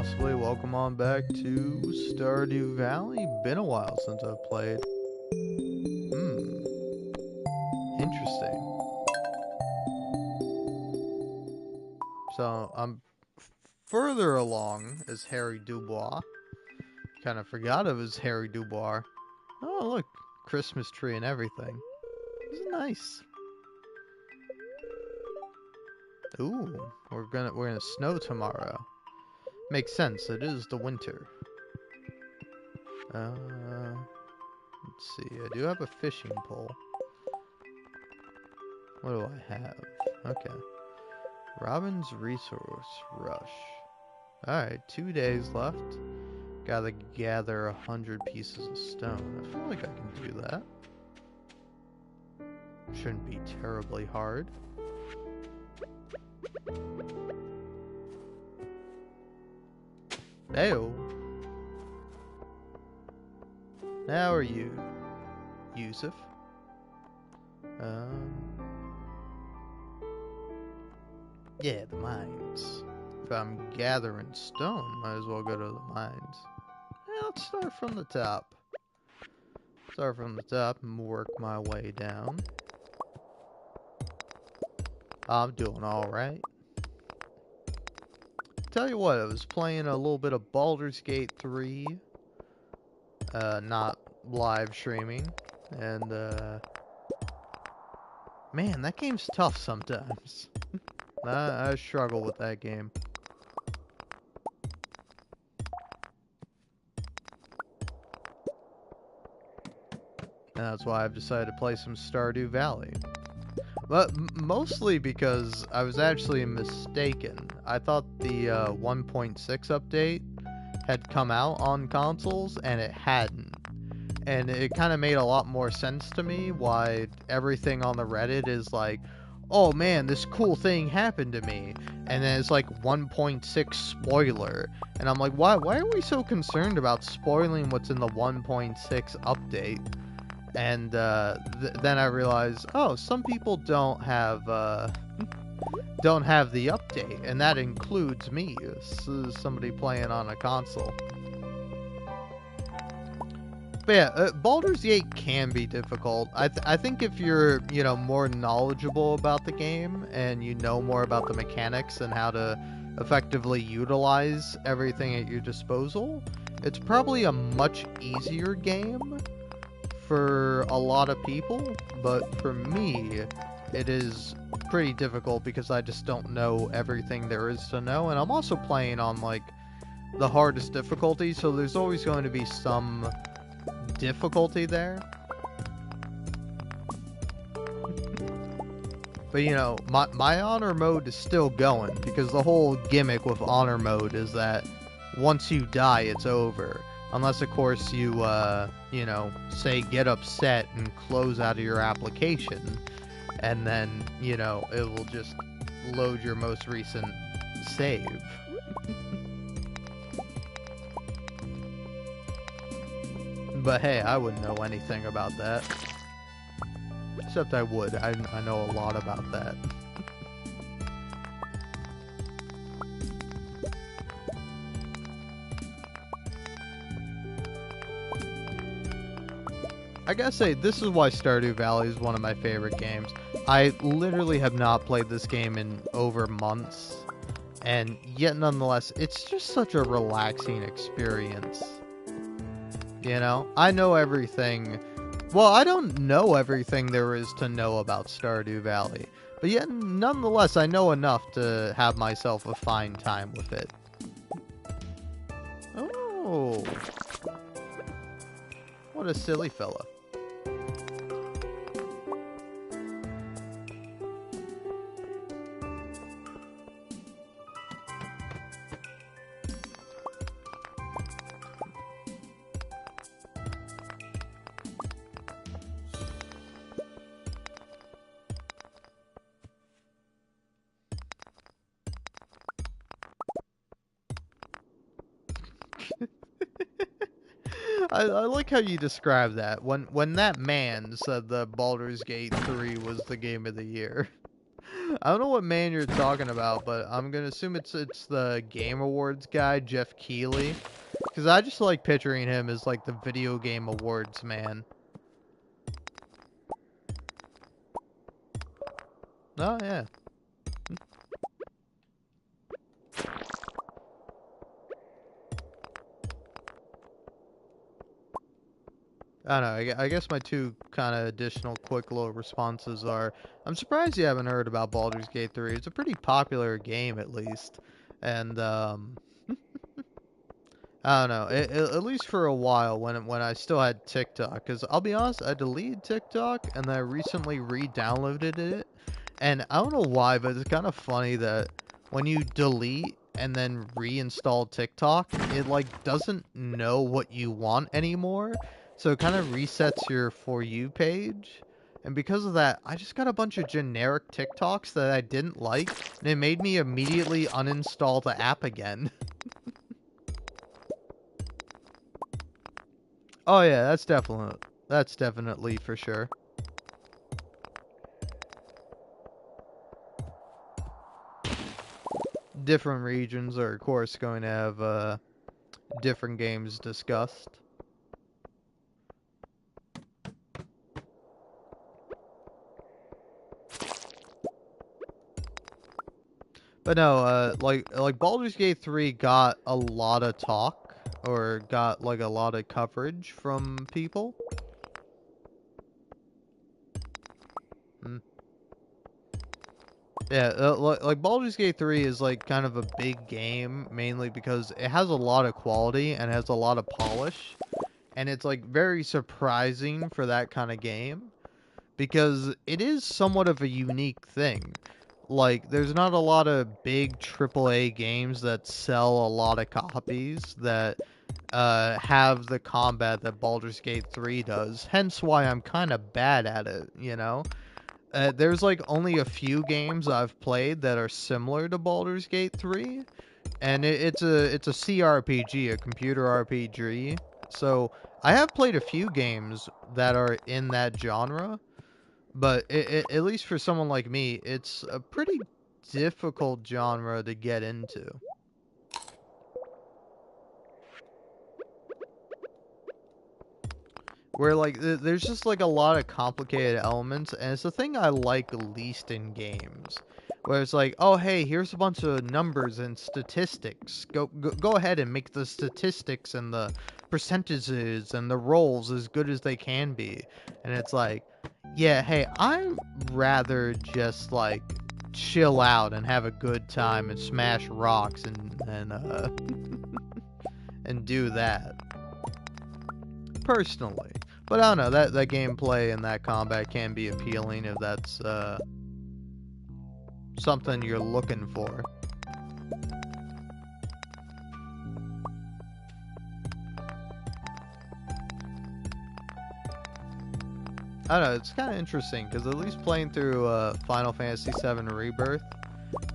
possibly welcome on back to Stardew Valley. Been a while since I've played. Interesting. So I'm further along as Harry Dubois. Kind of forgot it was Harry Dubois. Oh look, Christmas tree and everything. This is nice. Ooh, we're gonna snow tomorrow. Makes sense. It is the winter. Let's see. I do have a fishing pole. What do I have? Okay. Robin's Resource Rush. Alright, 2 days left. Gotta gather 100 pieces of stone. I feel like I can do that. Shouldn't be terribly hard. Heyo. How are you, Yusuf? Yeah, the mines. If I'm gathering stone, might as well go to the mines. Yeah, let's start from the top. Start from the top and work my way down. I'm doing alright. Tell you what, I was playing a little bit of Baldur's Gate 3. Not live streaming. And, man, that game's tough sometimes. I struggle with that game. And that's why I've decided to play some Stardew Valley. But mostly because I was actually mistaken. I thought the 1.6 update had come out on consoles, and it hadn't. And it kind of made a lot more sense to me why everything on the Reddit is like, oh man, this cool thing happened to me. And then it's like 1.6 spoiler. And I'm like, why are we so concerned about spoiling what's in the 1.6 update? And then I realized, oh, some people don't have the update, and that includes me. This is somebody playing on a console. But yeah, Baldur's Gate can be difficult. I think if you're, more knowledgeable about the game and you know more about the mechanics and how to effectively utilize everything at your disposal, it's probably a much easier game for a lot of people. But for me, it is pretty difficult because I just don't know everything there is to know. And I'm also playing on, like, the hardest difficulty, so there's always going to be some difficulty there. But my honor mode is still going, because the whole gimmick with honor mode is that once you die, it's over. Unless, of course, you, say get upset and close out of your application, and then, it will just load your most recent save. But hey, I wouldn't know anything about that. Except I would. I know a lot about that. I gotta say, this is why Stardew Valley is one of my favorite games. I literally have not played this game in over months. And yet, nonetheless, it's just such a relaxing experience. I know everything. Well, I don't know everything there is to know about Stardew Valley. But yet, nonetheless, I know enough to have myself a fine time with it. Oh. What a silly fella. I like how you describe that. When that man said that Baldur's Gate 3 was the game of the year. I don't know what man you're talking about, but I'm gonna assume it's the Game Awards guy, Jeff Keighley, because I just like picturing him as like the video game awards man. Oh yeah. I don't know. I guess my two kind of additional quick little responses are: I'm surprised you haven't heard about Baldur's Gate 3. It's a pretty popular game, at least, and I don't know. At least for a while, when I still had TikTok, because I'll be honest, I deleted TikTok and then I recently re-downloaded it, and I don't know why, but it's kind of funny that when you delete and then reinstall TikTok, it like doesn't know what you want anymore, so it kind of resets your For You page. And because of that, I just got a bunch of generic TikToks that I didn't like, and it made me immediately uninstall the app again. Oh yeah, that's definitely for sure. Different regions are of course going to have different games discussed. But no, like Baldur's Gate 3 got a lot of talk or got like a lot of coverage from people. Hmm. Yeah, like Baldur's Gate 3 is like kind of a big game mainly because it has a lot of quality and has a lot of polish, and it's like very surprising for that kind of game because it is somewhat of a unique thing. Like, there's not a lot of big AAA games that sell a lot of copies that have the combat that Baldur's Gate 3 does. Hence why I'm kind of bad at it, you know? There's like only a few games I've played that are similar to Baldur's Gate 3, and it's a CRPG, a computer RPG. So I have played a few games that are in that genre, but at least for someone like me, it's a pretty difficult genre to get into. Where like there's just like a lot of complicated elements, and it's the thing I like least in games. Where it's like, oh hey, here's a bunch of numbers and statistics. Go ahead and make the statistics and the percentages and the rolls as good as they can be. And it's like, yeah, hey, I'd rather just like chill out and have a good time and smash rocks and and do that personally. But I don't know, that gameplay and that combat can be appealing if that's something you're looking for. I don't know, it's kind of interesting because at least playing through Final Fantasy VII Rebirth,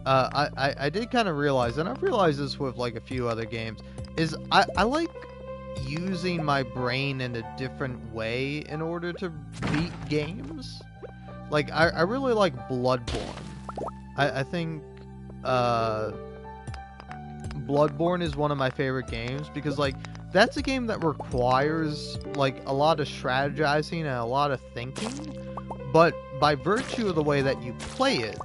I did kind of realize, and I've realized this with like a few other games, is I like using my brain in a different way in order to beat games. Like, I really like Bloodborne. I think uh, Bloodborne is one of my favorite games because, like, that's a game that requires, like, a lot of strategizing and a lot of thinking, but by virtue of the way that you play it,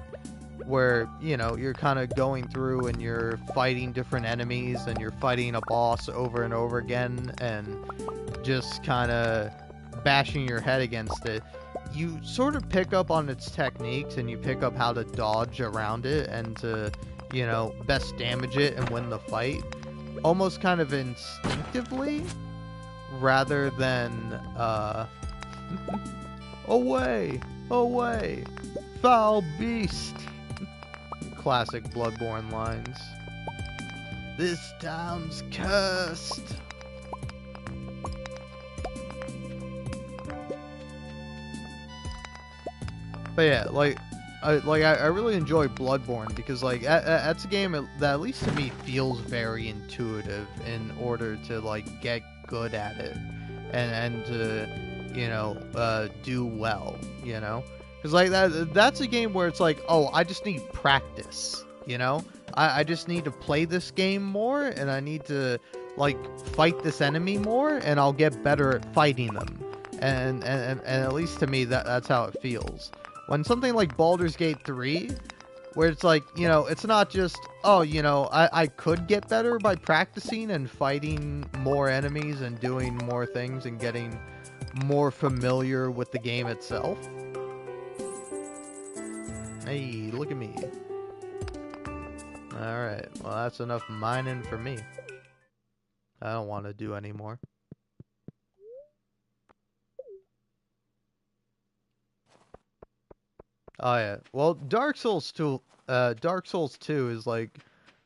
where, you know, you're kind of going through and you're fighting different enemies and you're fighting a boss over and over again and just kind of bashing your head against it, you sort of pick up on its techniques and you pick up how to dodge around it and to, you know, best damage it and win the fight almost kind of instinctively rather than away, away, foul beast. Classic Bloodborne lines. This town's cursed. But yeah, like I really enjoy Bloodborne because like that's a game that at least to me feels very intuitive in order to like get good at it and to, you know, do well, you know, Because like that's a game where it's like, oh, I just need practice, you know? I just need to play this game more, and I need to like fight this enemy more, and I'll get better at fighting them. And at least to me, that's how it feels. When something like Baldur's Gate 3, where it's like, you know, it's not just, oh, you know, I could get better by practicing and fighting more enemies and doing more things and getting more familiar with the game itself. Hey, look at me. Alright, well, that's enough mining for me. I don't want to do any more. Oh yeah. Well, Dark Souls 2 is like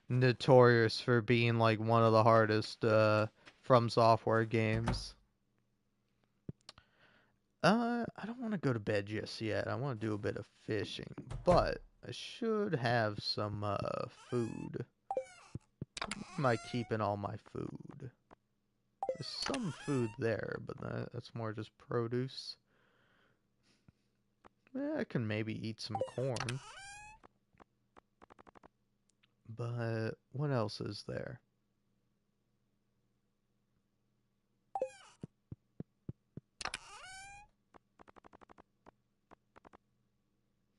notorious for being like one of the hardest From Software games. I don't want to go to bed just yet. I want to do a bit of fishing, but I should have some food. Am I keeping all my food? There's some food there, but that's more just produce. I can maybe eat some corn. But what else is there?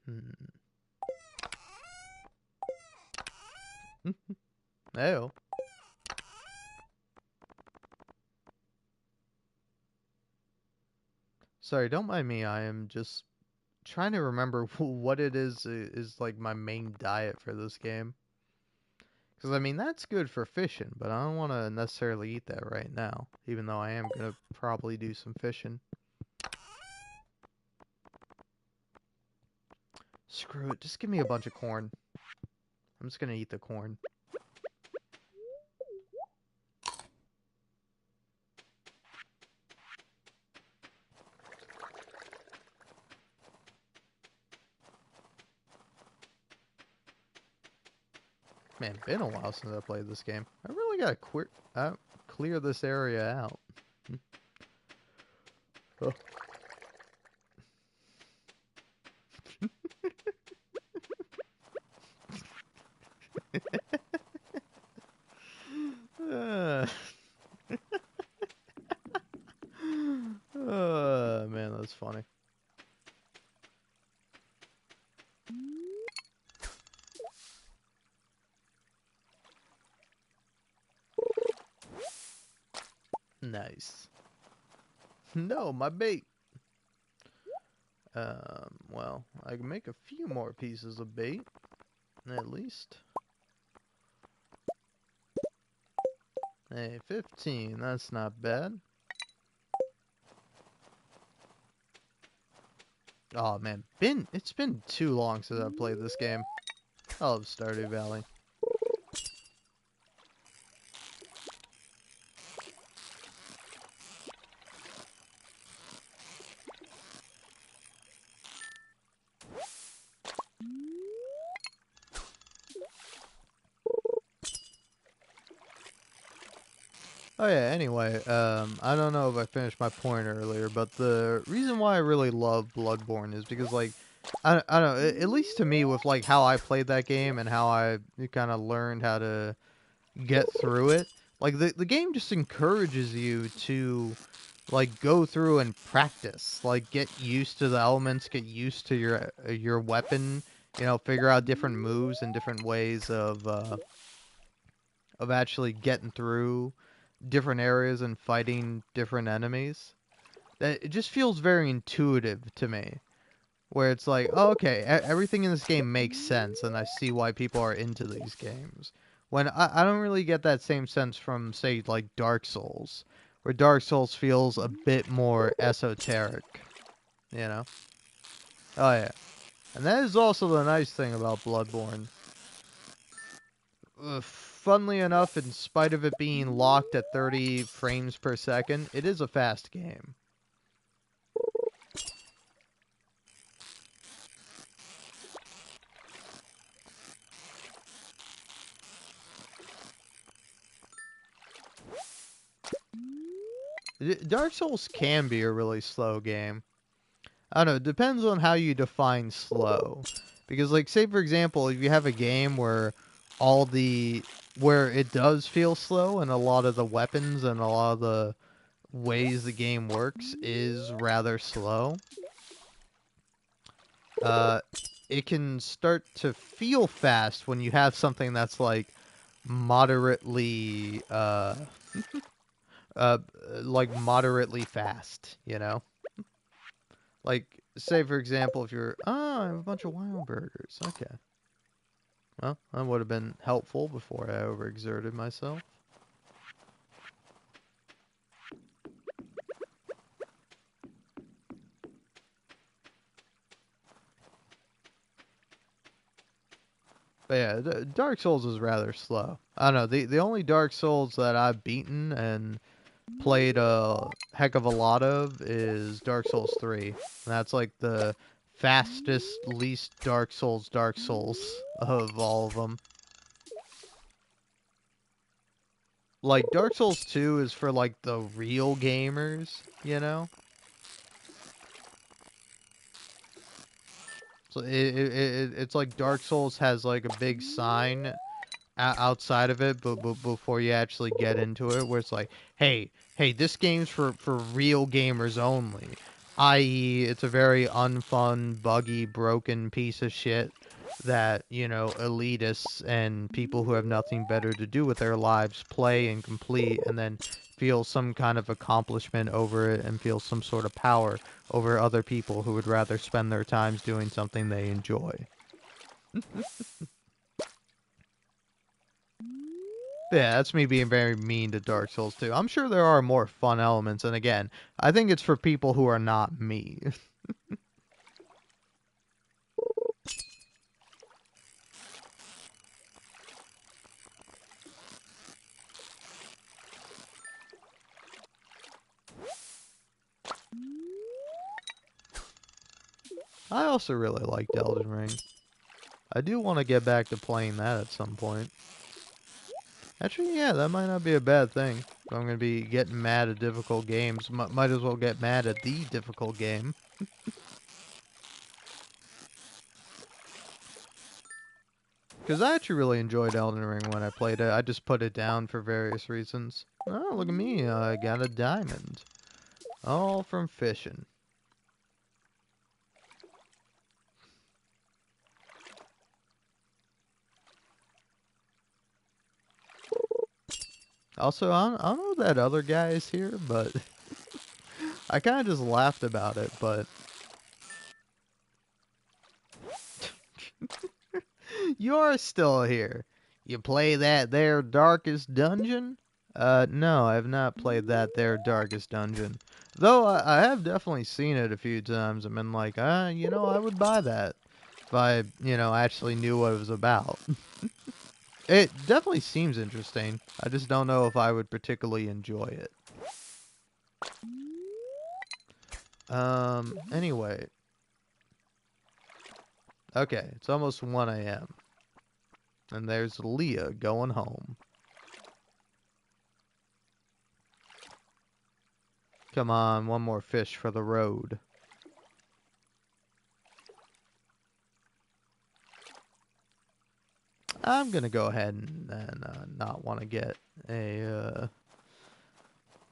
Hmm. Oh. Sorry, don't mind me. I am just trying to remember what it is like my main diet for this game. Because, I mean, that's good for fishing, but I don't want to necessarily eat that right now, even though I am going to probably do some fishing. Screw it, just give me a bunch of corn. I'm just going to eat the corn. Man, been a while since I played this game. I really got to clear this area out. Oh. Man, that's funny. Nice. No, my bait. Well, I can make a few more pieces of bait, at least. Hey, 15, that's not bad. Oh man, it's been too long since I've played this game. I love Stardew Valley. Oh yeah, anyway, I don't know if I finished my point earlier, but the reason why I really love Bloodborne is because, like, I don't know, at least to me, with, like, how I played that game and how I kind of learned how to get through it, like, the game just encourages you to, like, go through and practice, like, get used to the elements, get used to your weapon, you know, figure out different moves and different ways of actually getting through different areas and fighting different enemies. That it just feels very intuitive to me. Where it's like, oh, okay, everything in this game makes sense, and I see why people are into these games. When I don't really get that same sense from, say, like Dark Souls, where Dark Souls feels a bit more esoteric, you know? Oh yeah, and that is also the nice thing about Bloodborne. Funnily enough, in spite of it being locked at 30 frames per second, it is a fast game. Dark Souls can be a really slow game. I don't know, it depends on how you define slow. Because, like, say for example, if you have a game where all the where it does feel slow and a lot of the weapons and a lot of the ways the game works is rather slow, uh, it can start to feel fast when you have something that's like moderately uh moderately fast, you know? Like, say for example, if you're, I have a bunch of wild burgers. Okay. Well, that would have been helpful before I overexerted myself. But yeah, Dark Souls is rather slow. I don't know, the only Dark Souls that I've beaten and played a heck of a lot of is Dark Souls 3. And that's like the fastest, least Dark Souls of all of them. Like, Dark Souls 2 is for, like, the real gamers, you know? So it's like Dark Souls has, like, a big sign outside of it, but before you actually get into it, where it's like, hey, this game's for real gamers only. I.e., it's a very unfun, buggy, broken piece of shit that, you know, elitists and people who have nothing better to do with their lives play and complete, and then feel some kind of accomplishment over it and feel some sort of power over other people who would rather spend their times doing something they enjoy. Yeah, that's me being very mean to Dark Souls 2. I'm sure there are more fun elements, and again, I think it's for people who are not me. I also really liked Elden Ring. I do want to get back to playing that at some point. Actually, yeah, that might not be a bad thing. If I'm going to be getting mad at difficult games, might as well get mad at the difficult game. Because I actually really enjoyed Elden Ring when I played it. I just put it down for various reasons. Oh, look at me. I got a diamond. All from fishing. Also, I don't know that other guy is here, but I kind of just laughed about it, but you're still here. You play that there Darkest Dungeon? No, I have not played that there Darkest Dungeon. Though I have definitely seen it a few times and been like, you know, I would buy that if I, you know, actually knew what it was about. It definitely seems interesting. I just don't know if I would particularly enjoy it. Anyway. Okay, it's almost 1 a.m. And there's Leah going home. Come on, one more fish for the road. I'm gonna go ahead and not want to get a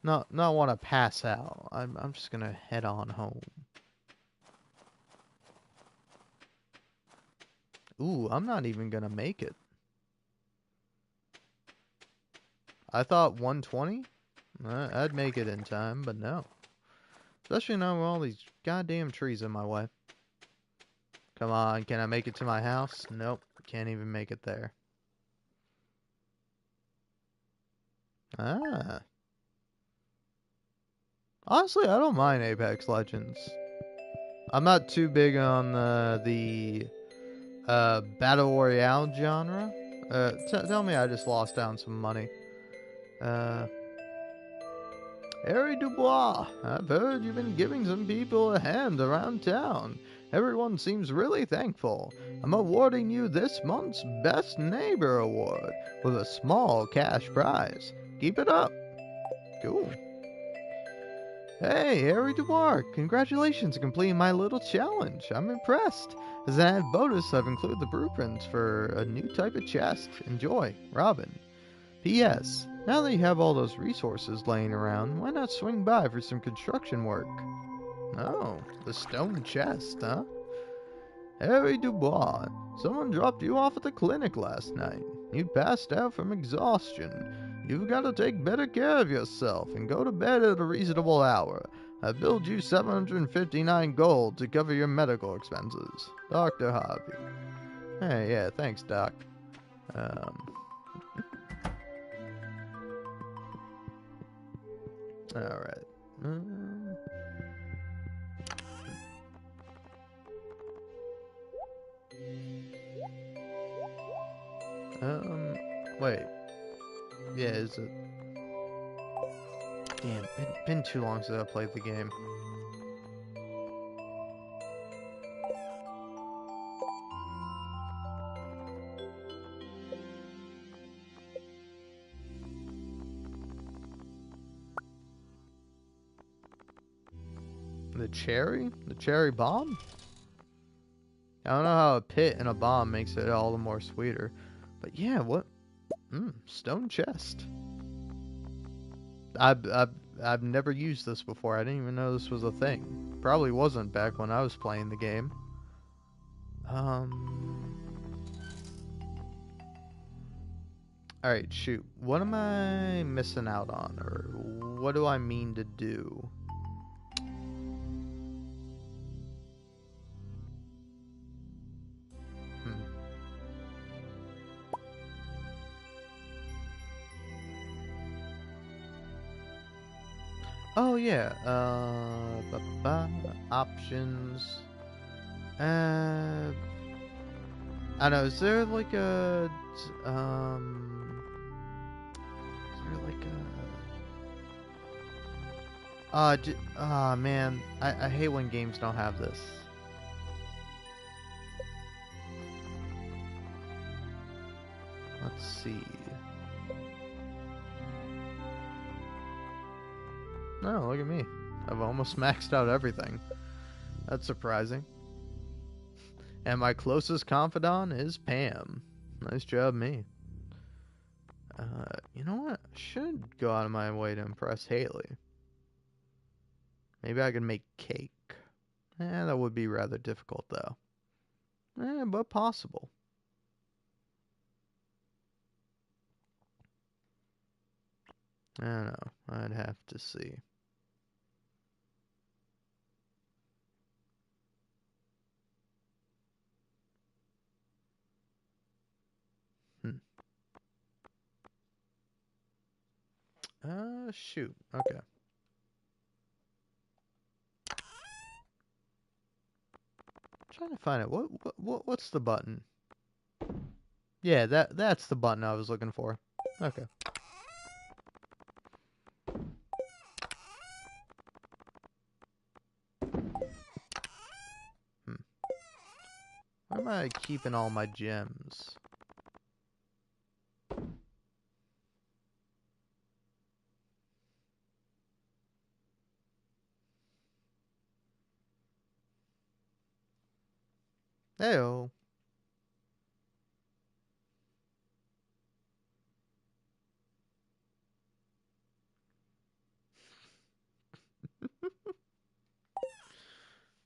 not want to pass out. I'm just gonna head on home. Ooh, I'm not even gonna make it. I thought 120. I'd make it in time, but no. Especially now with all these goddamn trees in my way. Come on, can I make it to my house? Nope, can't even make it there. Ah. Honestly, I don't mind Apex Legends. I'm not too big on the Battle Royale genre. Tell me I just lost down some money. Uh, Harry Dubois, I've heard you've been giving some people a hand around town. Everyone seems really thankful. I'm awarding you this month's Best Neighbor Award with a small cash prize. Keep it up. Cool. Hey, Harry Dubois! Congratulations on completing my little challenge. I'm impressed. As an added bonus, I've included the blueprints for a new type of chest. Enjoy, Robin. P.S. Now that you have all those resources laying around, why not swing by for some construction work? Oh, the stone chest, huh? Harry Dubois, someone dropped you off at the clinic last night. You passed out from exhaustion. You've got to take better care of yourself and go to bed at a reasonable hour. I billed you 759 gold to cover your medical expenses. Dr. Harvey. Hey, yeah, thanks, Doc. Um, alright. Wait. Yeah, is it? Damn, been too long since I played the game. The cherry? The cherry bomb? I don't know how a pit and a bomb makes it all the more sweeter. But yeah, what? Stone chest. I've never used this before. I didn't even know this was a thing. Probably wasn't back when I was playing the game. Alright, shoot. What am I missing out on? Or what do I mean to do? Oh yeah, options. I know. Is there like a, is there like man, I hate when games don't have this. Let's see. Oh, look at me. I've almost maxed out everything. That's surprising. And my closest confidant is Pam. Nice job, me. You know what? I should go out of my way to impress Haley. Maybe I can make cake. That would be rather difficult, though. But possible. I don't know. I'd have to see. Shoot. Okay. I'm trying to find it. What's the button? Yeah, that's the button I was looking for. Okay. Where am I keeping all my gems? Heyo.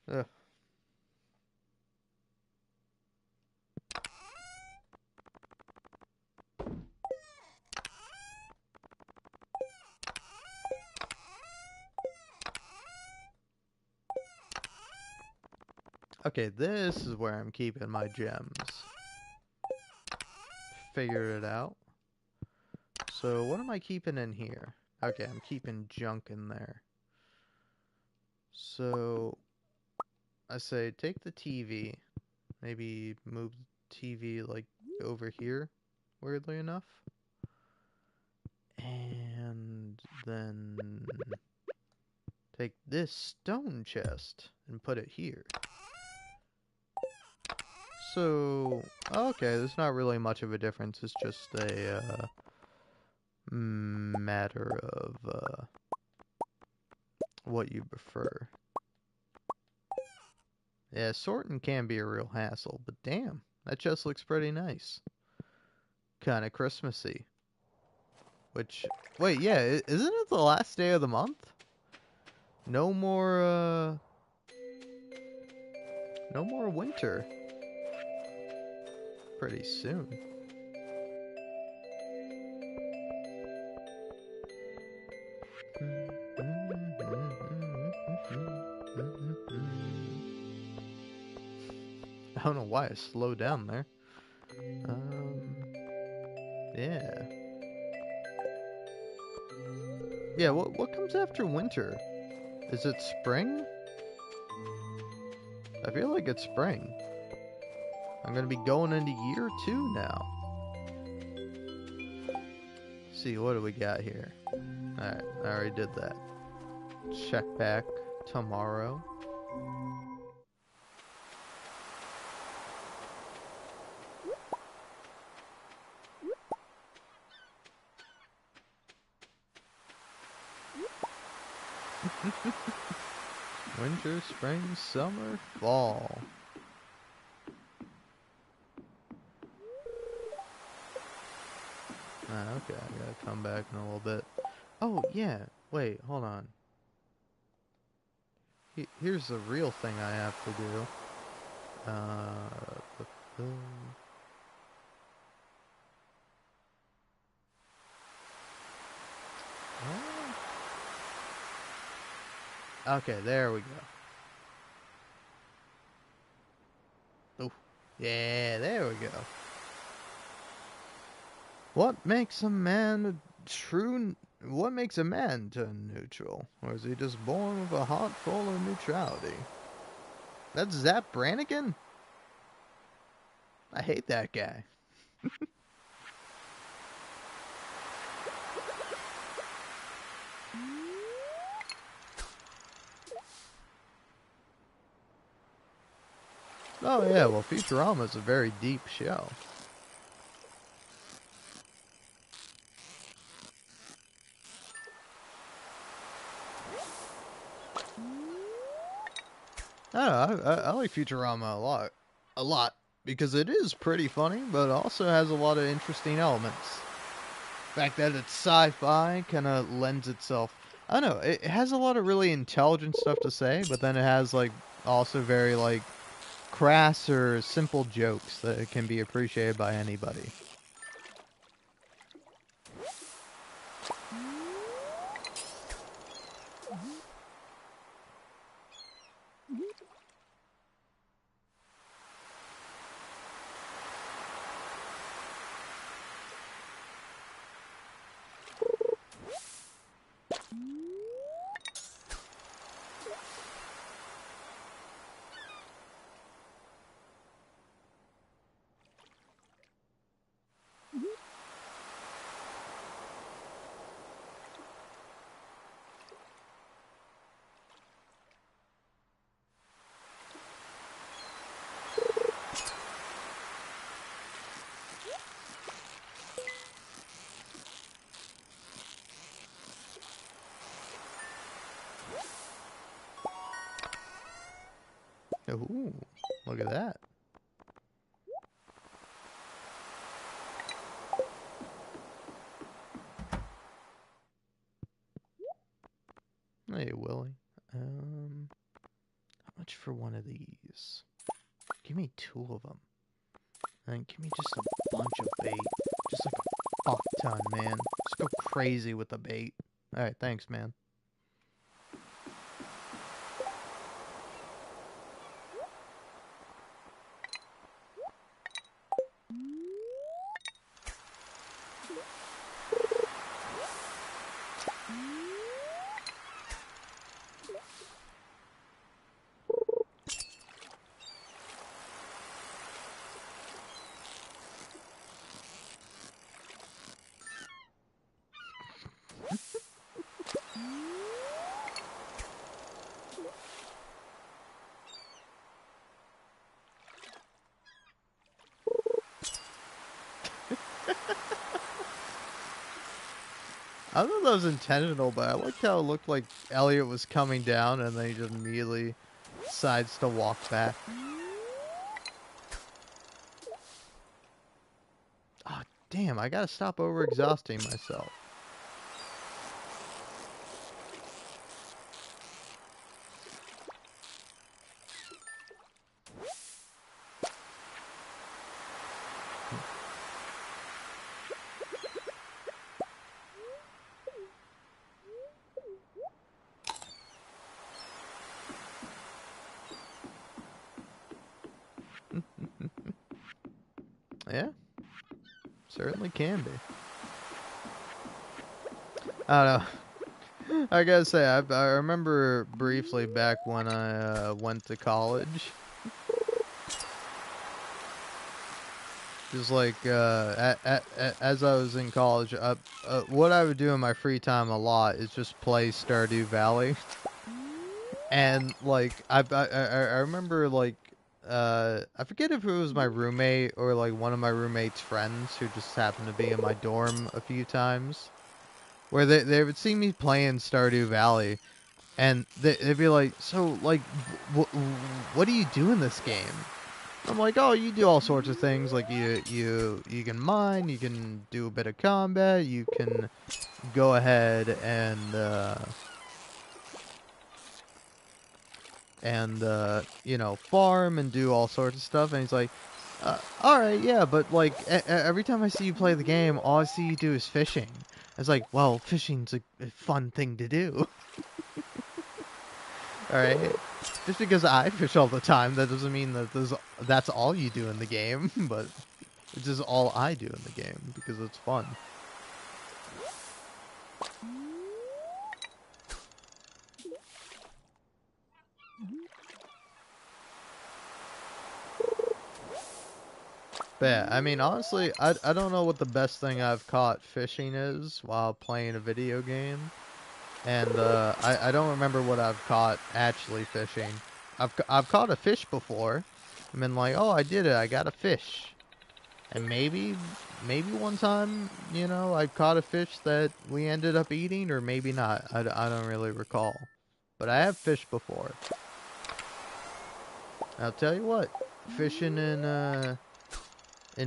Ugh. Okay, this is where I'm keeping my gems. Figured it out. So what am I keeping in here? Okay, I'm keeping junk in there. So I say take the TV. Maybe move the TV like over here, weirdly enough. And then take this stone chest and put it here. So, okay, there's not really much of a difference. It's just a matter of what you prefer. Yeah, sorting can be a real hassle, but damn, that chest looks pretty nice. Kind of Christmassy. Which, wait, yeah, isn't it the last day of the month? No more, no more winter. Pretty soon. I don't know why I slowed down there. Yeah. Yeah, what comes after winter? Is it spring? I feel like it's spring. I'm gonna be going into year 2 now. Let's see, what do we got here? Alright, I already did that. Check back tomorrow. Winter, spring, summer, fall. Okay, I gotta come back in a little bit. Oh, yeah. Wait, hold on. Here's the real thing I have to do. Uh, okay, there we go. Oh, yeah, there we go. What makes a man true? What makes a man turn neutral? Or is he just born with a heart full of neutrality? That's Zap Brannigan? I hate that guy. Oh yeah, well Futurama is a very deep show. I don't know, I like Futurama a lot, because it is pretty funny, but it also has a lot of interesting elements. The fact that it's sci-fi kind of lends itself. I don't know, it has a lot of really intelligent stuff to say, but then it has like also very like crass or simple jokes that can be appreciated by anybody. Ooh, look at that. Hey, Willie. How much for one of these? Give me 2 of them. And give me just a bunch of bait. Just like a fuck ton, man. Just go crazy with the bait. Alright, thanks, man. I don't know if that was intentional, but I liked how it looked like Elliot was coming down and then he just immediately decides to walk back. Oh, damn, I gotta stop over-exhausting myself. Yeah, certainly can be. I don't know. I gotta say, I remember briefly back when I went to college. Just like as I was in college, what I would do in my free time a lot is just play Stardew Valley. And like I remember like I forget if it was my roommate or like one of my roommate's friends who just happened to be in my dorm a few times, where they would see me playing Stardew Valley, and they'd be like, "So like, what do you do in this game?" I'm like, "Oh, you do all sorts of things. Like you can mine, you can do a bit of combat, you can go ahead and you know, farm and do all sorts of stuff." And he's like, all right, yeah, but like every time I see you play the game, all I see you do is fishing. It's like, well, fishing's a fun thing to do. All right, just because I fish all the time, that doesn't mean that that's all you do in the game. But it's just all I do in the game because it's fun. But yeah, I mean, honestly, I don't know what the best thing I've caught fishing is while playing a video game. And I don't remember what I've caught actually fishing. I've caught a fish before. I've been like, oh, I did it. I got a fish. And maybe one time, you know, I caught a fish that we ended up eating, or maybe not. I don't really recall. But I have fished before. I'll tell you what, fishing in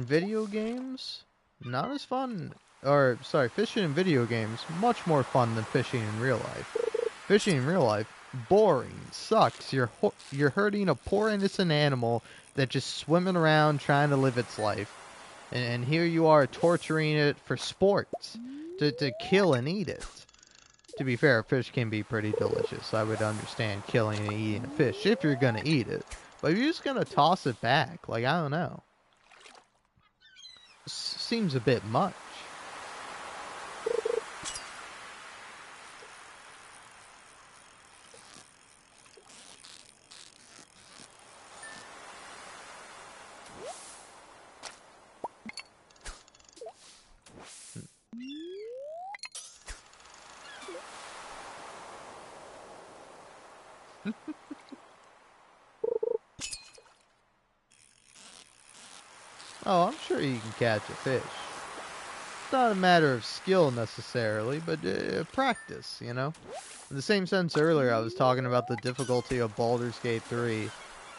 video games, not as fun. Or sorry, fishing in video games much more fun than fishing in real life. Fishing in real life, boring, sucks. You're hurting a poor innocent animal that's just swimming around trying to live its life, and here you are torturing it for sport, to kill and eat it. To be fair, fish can be pretty delicious. I would understand killing and eating a fish if you're gonna eat it, but if you're just gonna toss it back, like I don't know, seems a bit much. Oh, I'm sure you can catch a fish. It's not a matter of skill necessarily, but practice, you know? In the same sense earlier, I was talking about the difficulty of Baldur's Gate 3,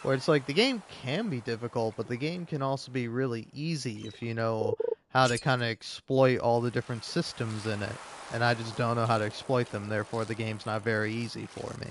where it's like the game can be difficult, but the game can also be really easy if you know how to kind of exploit all the different systems in it. And I just don't know how to exploit them, therefore the game's not very easy for me.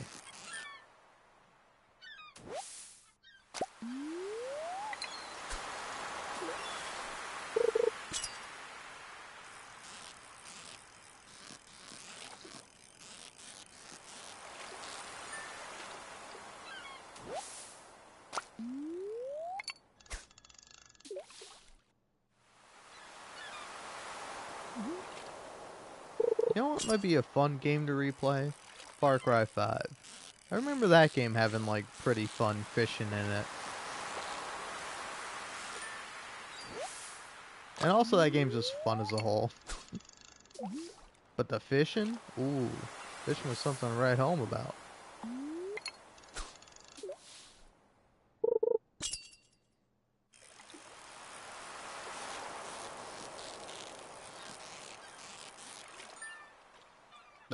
You know what might be a fun game to replay? Far Cry 5. I remember that game having like pretty fun fishing in it. And also that game's just fun as a whole. But the fishing? Ooh. Fishing was something to write home about.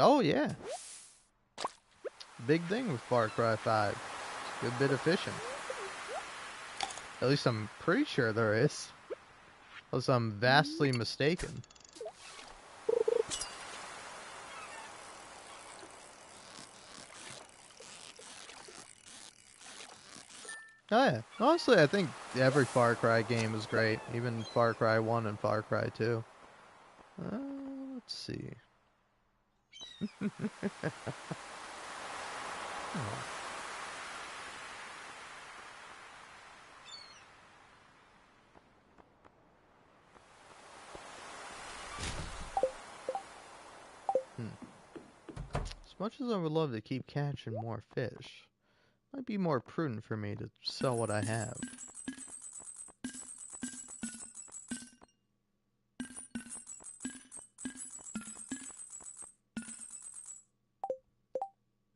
Oh, yeah. Big thing with Far Cry 5. Good bit of fishing. At least I'm pretty sure there is. Unless I'm vastly mistaken. Oh yeah. Honestly, I think every Far Cry game is great. Even Far Cry 1 and Far Cry 2. Let's see. Oh. As much as I would love to keep catching more fish, it might be more prudent for me to sell what I have.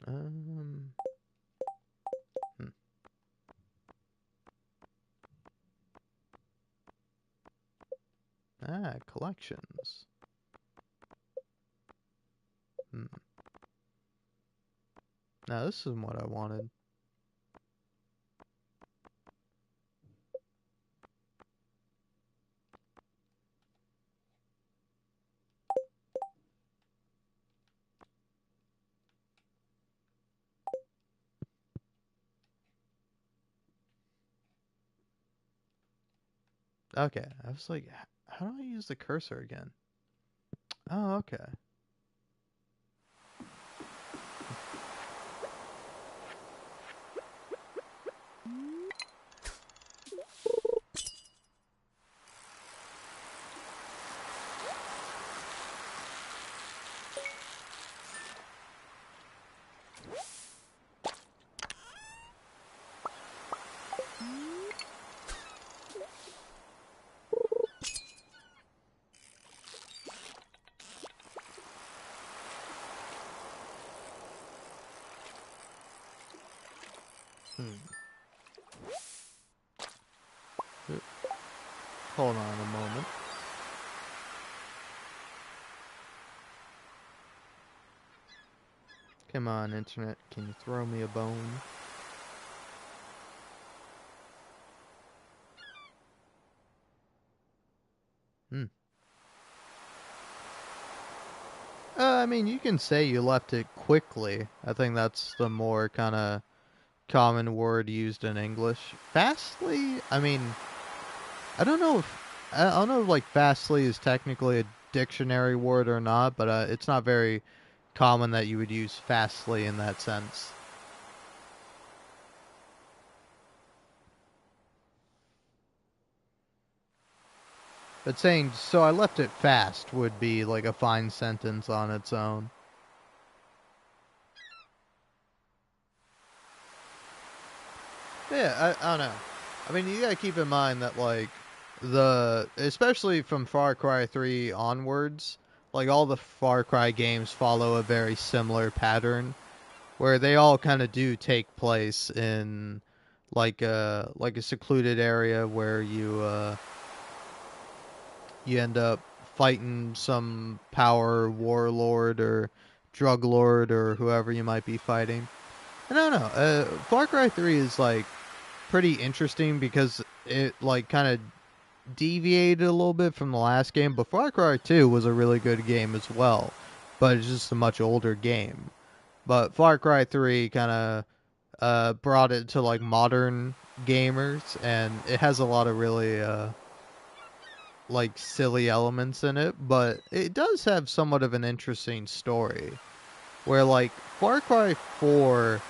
Hmm. Collections. Now this isn't what I wanted. Okay, I was like, how do I use the cursor again? Oh, okay. Hold on a moment. Come on, internet, can you throw me a bone? I mean, you can say you left it quickly. I think that's the more kind of common word used in English. Fastly? I mean, I don't know if like fastly is technically a dictionary word or not, but it's not very common that you would use fastly in that sense. But saying, so I left it fast would be like a fine sentence on its own. Yeah, I don't know. I mean, you gotta keep in mind that, like, especially from Far Cry 3 onwards, like, all the Far Cry games follow a very similar pattern, where they all kind of do take place in, like a secluded area where you end up fighting some power warlord or drug lord or whoever you might be fighting. I don't know. Far Cry 3 is, like, pretty interesting because it, like, kind of deviated a little bit from the last game, but Far Cry 2 was a really good game as well, but it's just a much older game. But Far Cry 3 kind of brought it to, like, modern gamers, and it has a lot of really like silly elements in it, but it does have somewhat of an interesting story where, like, Far Cry 4,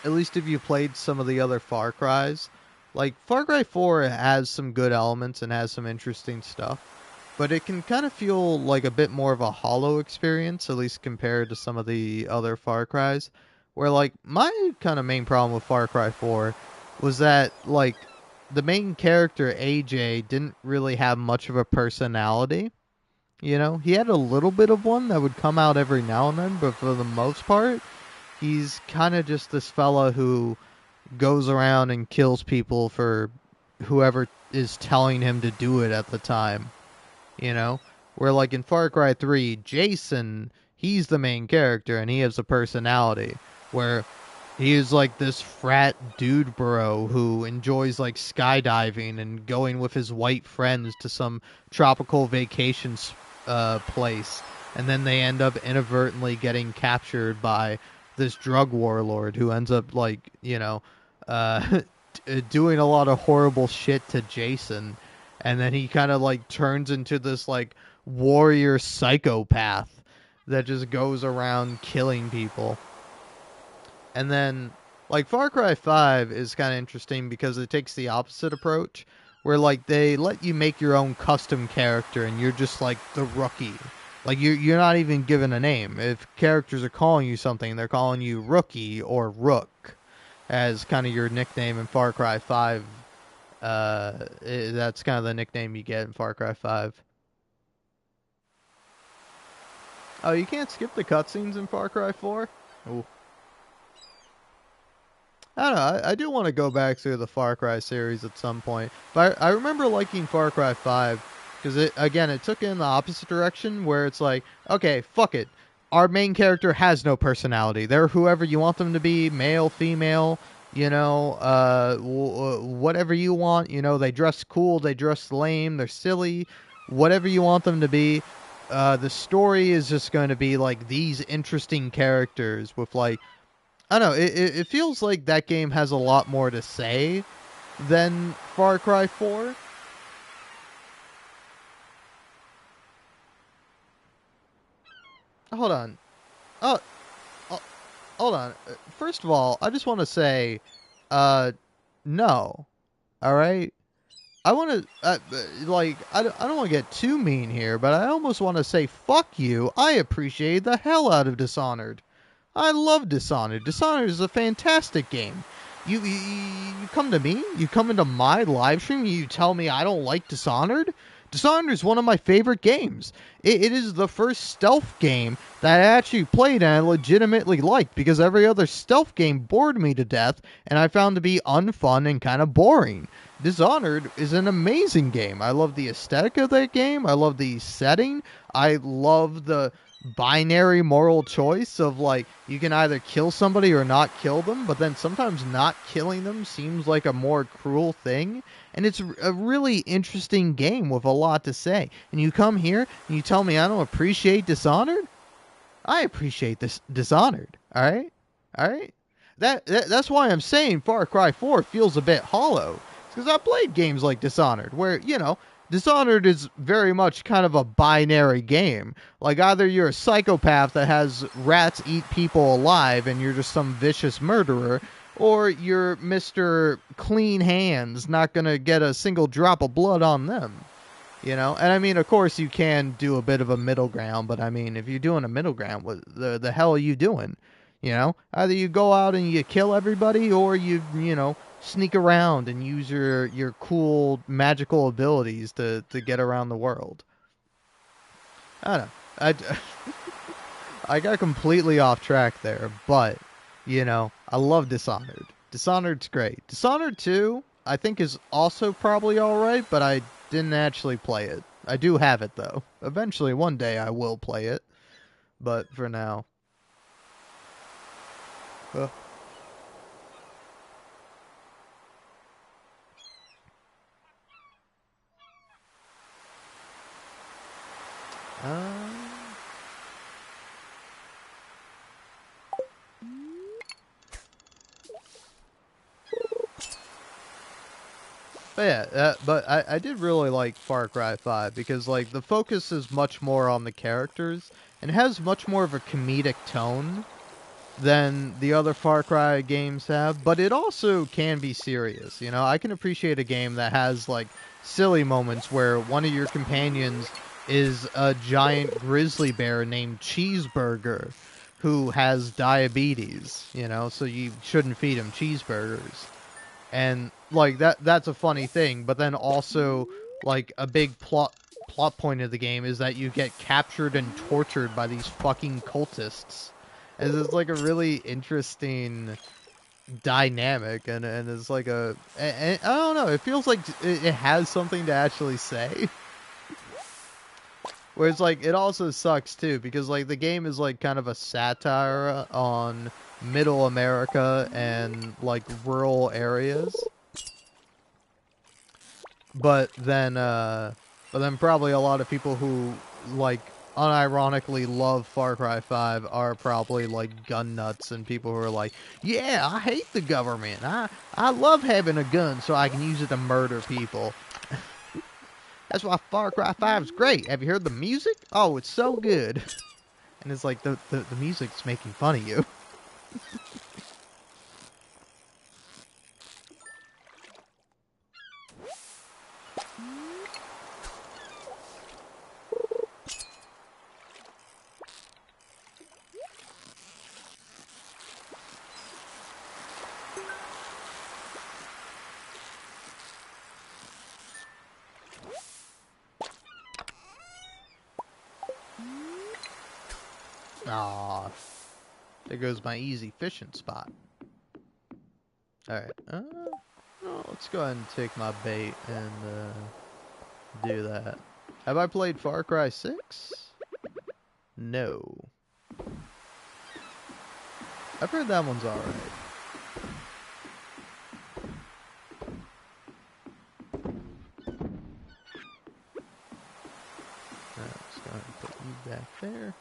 at least if you played some of the other Far Cries, like, Far Cry 4 has some good elements and has some interesting stuff, but it can kind of feel like a bit more of a hollow experience, at least compared to some of the other Far Cries, where, like, my kind of main problem with Far Cry 4 was that, like, the main character, AJ, didn't really have much of a personality. You know, he had a little bit of one that would come out every now and then, but for the most part, he's kind of just this fella who goes around and kills people for whoever is telling him to do it at the time. You know, where, like, in Far Cry 3, Jason he's the main character, and he has a personality where he is like this frat dude bro who enjoys like skydiving and going with his white friends to some tropical vacation place, and then they end up inadvertently getting captured by this drug warlord who ends up like uh, doing a lot of horrible shit to Jason, and then he kind of like turns into this like warrior psychopath that just goes around killing people. And then, like, Far Cry 5 is kind of interesting because it takes the opposite approach, where, like, they let you make your own custom character and you're just, like, the rookie. Like, you're not even given a name. If characters are calling you something, they're calling you Rookie or Rook as kind of your nickname in Far Cry 5. That's kind of the nickname you get in Far Cry 5. Oh, you can't skip the cutscenes in Far Cry 4? Ooh. I don't know. I do want to go back through the Far Cry series at some point. But I remember liking Far Cry 5 because it took in the opposite direction where it's like, okay, fuck it. Our main character has no personality. They're whoever you want them to be, male, female, whatever you want. They dress cool, they dress lame, they're silly, whatever you want them to be. The story is just going to be like these interesting characters with like, I don't know. It feels like that game has a lot more to say than Far Cry 4. Hold on. Oh, oh, hold on. First of all, I just want to say, no. All right. I want to, I don't want to get too mean here, but I almost want to say, fuck you. I appreciate the hell out of Dishonored. I love Dishonored. Dishonored is a fantastic game. You come to me, you come into my live stream, you tell me I don't like Dishonored? Dishonored is one of my favorite games. It is the first stealth game that I actually played and I legitimately liked because every other stealth game bored me to death and I found to be unfun and kind of boring. Dishonored is an amazing game. I love the aesthetic of that game. I love the setting. I love the binary moral choice of like you can either kill somebody or not kill them, but then sometimes not killing them seems like a more cruel thing, and it's a really interesting game with a lot to say. And you come here and you tell me I don't appreciate Dishonored? I appreciate this Dishonored. All right, all right. That's why I'm saying Far Cry 4 feels a bit hollow. Because I played games like Dishonored, where Dishonored is very much kind of a binary game. Like, either you're a psychopath that has rats eat people alive and you're just some vicious murderer, or you're Mr. Clean Hands, not gonna get a single drop of blood on them. And I mean, of course, you can do a bit of a middle ground, but I mean, if you're doing a middle ground, what the hell are you doing? Either you go out and you kill everybody, or you sneak around and use your cool magical abilities to get around the world. I don't know. I got completely off track there, but I love Dishonored. Dishonored's great. Dishonored 2, I think, is also probably alright, but I didn't actually play it. I do have it though. Eventually, one day I will play it, but for now. Uh, But yeah, but I did really like Far Cry 5 because like the focus is much more on the characters and has much more of a comedic tone than the other Far Cry games have, but it also can be serious. I can appreciate a game that has like silly moments where one of your companions is a giant grizzly bear named Cheeseburger who has diabetes, so you shouldn't feed him cheeseburgers. And like that's a funny thing, but then also like a big plot point of the game is that you get captured and tortured by these fucking cultists. And it's like a really interesting dynamic, and it's like and I don't know, it feels like it has something to actually say. Where it's like, it also sucks too, because like the game is like kind of a satire on middle America and like rural areas. But then probably a lot of people who like unironically love Far Cry 5 are probably like gun nuts and people who are like, yeah, I hate the government. I love having a gun so I can use it to murder people. That's why Far Cry 5 is great. Have you heard the music? Oh, it's so good. And it's like the music's making fun of you. Aw, there goes my easy fishing spot. Alright, well, let's go ahead and take my bait and do that. Have I played Far Cry 6? No. I've heard that one's alright. Let's go ahead and put you back there.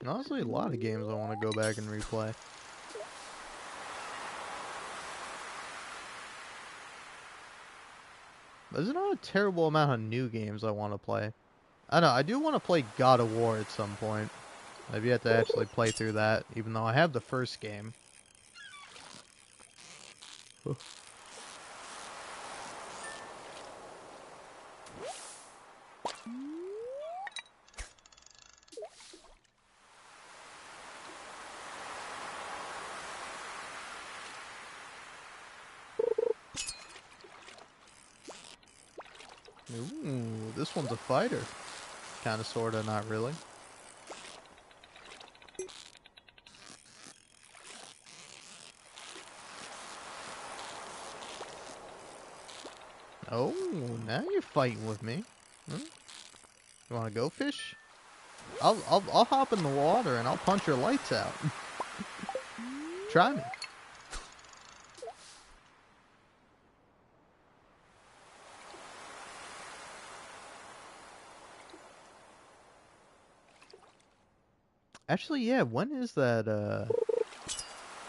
Honestly, a lot of games I want to go back and replay. There's not a terrible amount of new games I want to play. I know, I do want to play God of War at some point. I've yet to actually play through that, even though I have the first game. Ooh, this one's a fighter. Kinda, sorta, not really. Oh, now you're fighting with me. Hmm? You wanna go fish? I'll hop in the water and I'll punch your lights out. Try me. Actually, yeah, when is that,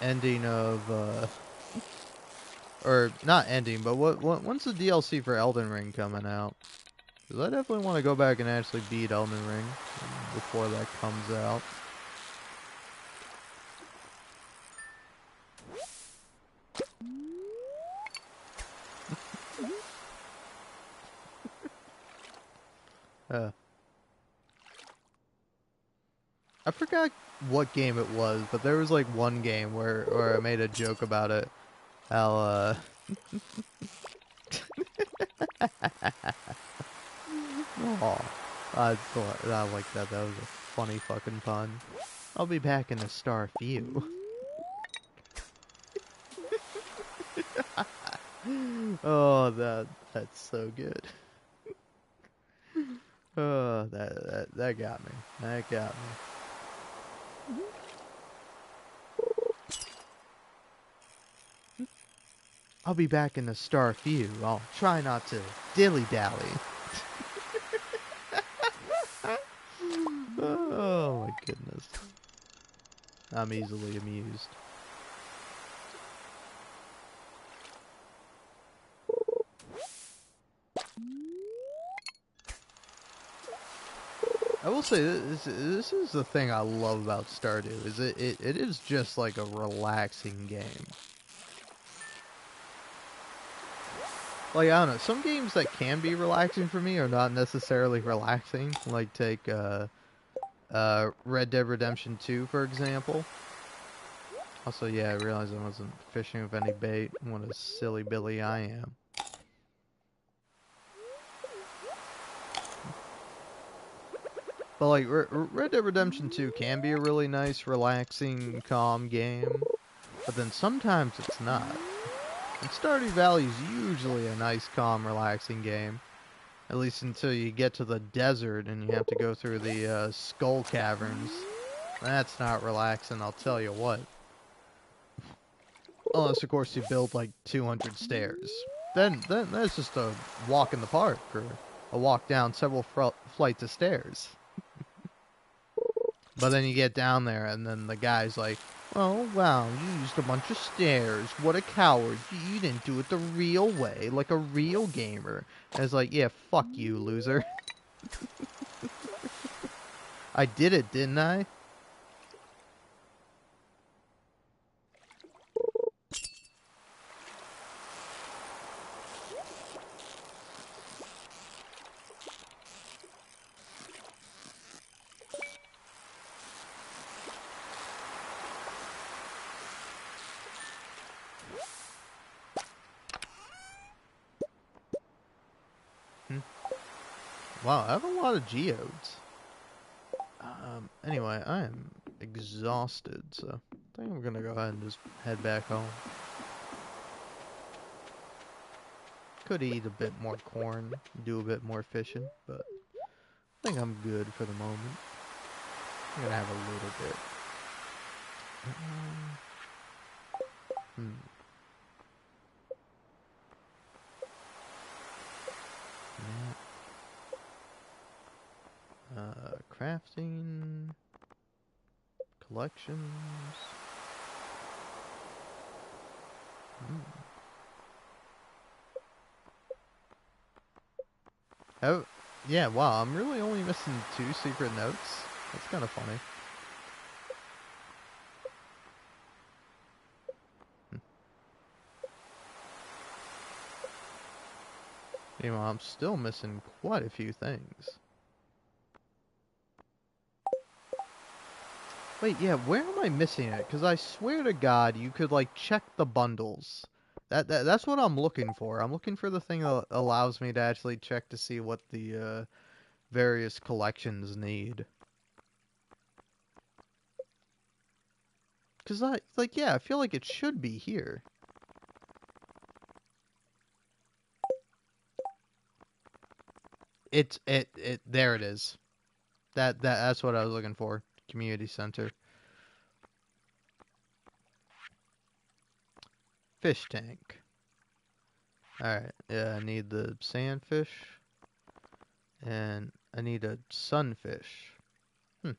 ending of, or not ending, but when's the DLC for Elden Ring coming out? Because I definitely want to go back and actually beat Elden Ring before that comes out. I forgot what game it was, but there was like one game where I made a joke about it. How, oh, I like that. That was a funny fucking pun. I'll be back in a star few. Oh, that's so good. Oh, that got me. That got me. I'll be back in the star few. I'll try not to dilly-dally. Oh my goodness. I'm easily amused. I will say this is the thing I love about Stardew, is it is just like a relaxing game. Like, I don't know, some games that can be relaxing for me are not necessarily relaxing. Like, take Red Dead Redemption 2, for example. Also, yeah, I realized I wasn't fishing with any bait. What a silly Billy I am. But like Red Dead Redemption 2 can be a really nice, relaxing, calm game, but then sometimes it's not. And Stardew Valley is usually a nice, calm, relaxing game, at least until you get to the desert and you have to go through the skull caverns. That's not relaxing, I'll tell you what. Unless, of course, you build like 200 stairs. Then that's just a walk in the park, or a walk down several flights of stairs. But then you get down there, and then the guy's like, "Oh, wow, you used a bunch of stairs. What a coward. You didn't do it the real way, like a real gamer." And it's like, yeah, fuck you, loser. I did it, didn't I? Hmm. Wow, I have a lot of geodes. Anyway, I am exhausted, so I think I'm gonna go ahead and just head back home. Could eat a bit more corn, do a bit more fishing, but I think I'm good for the moment. I'm gonna have a little bit. Hmm. Crafting, collections. Hmm. Oh, yeah, wow, I'm really only missing 2 secret notes. That's kind of funny. Hmm. Meanwhile, I'm still missing quite a few things. Wait, yeah, where am I missing it? Because I swear to God, you could, like, check the bundles. That's what I'm looking for. I'm looking for the thing that allows me to actually check to see what the, various collections need. Because yeah, I feel like it should be here. There it is. That's what I was looking for. Community center. Fish tank. Alright, yeah, I need the sandfish. And I need a sunfish. Hmm.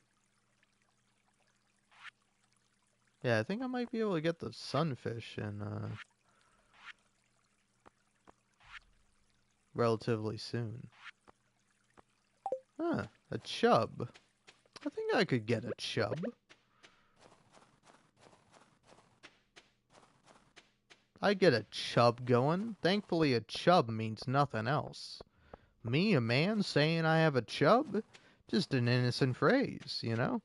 Yeah, I think I might be able to get the sunfish in, relatively soon. Huh, a chub. I think I could get a chub. I get a chub going. Thankfully, a chub means nothing else. Me, a man, saying I have a chub? Just an innocent phrase, you know?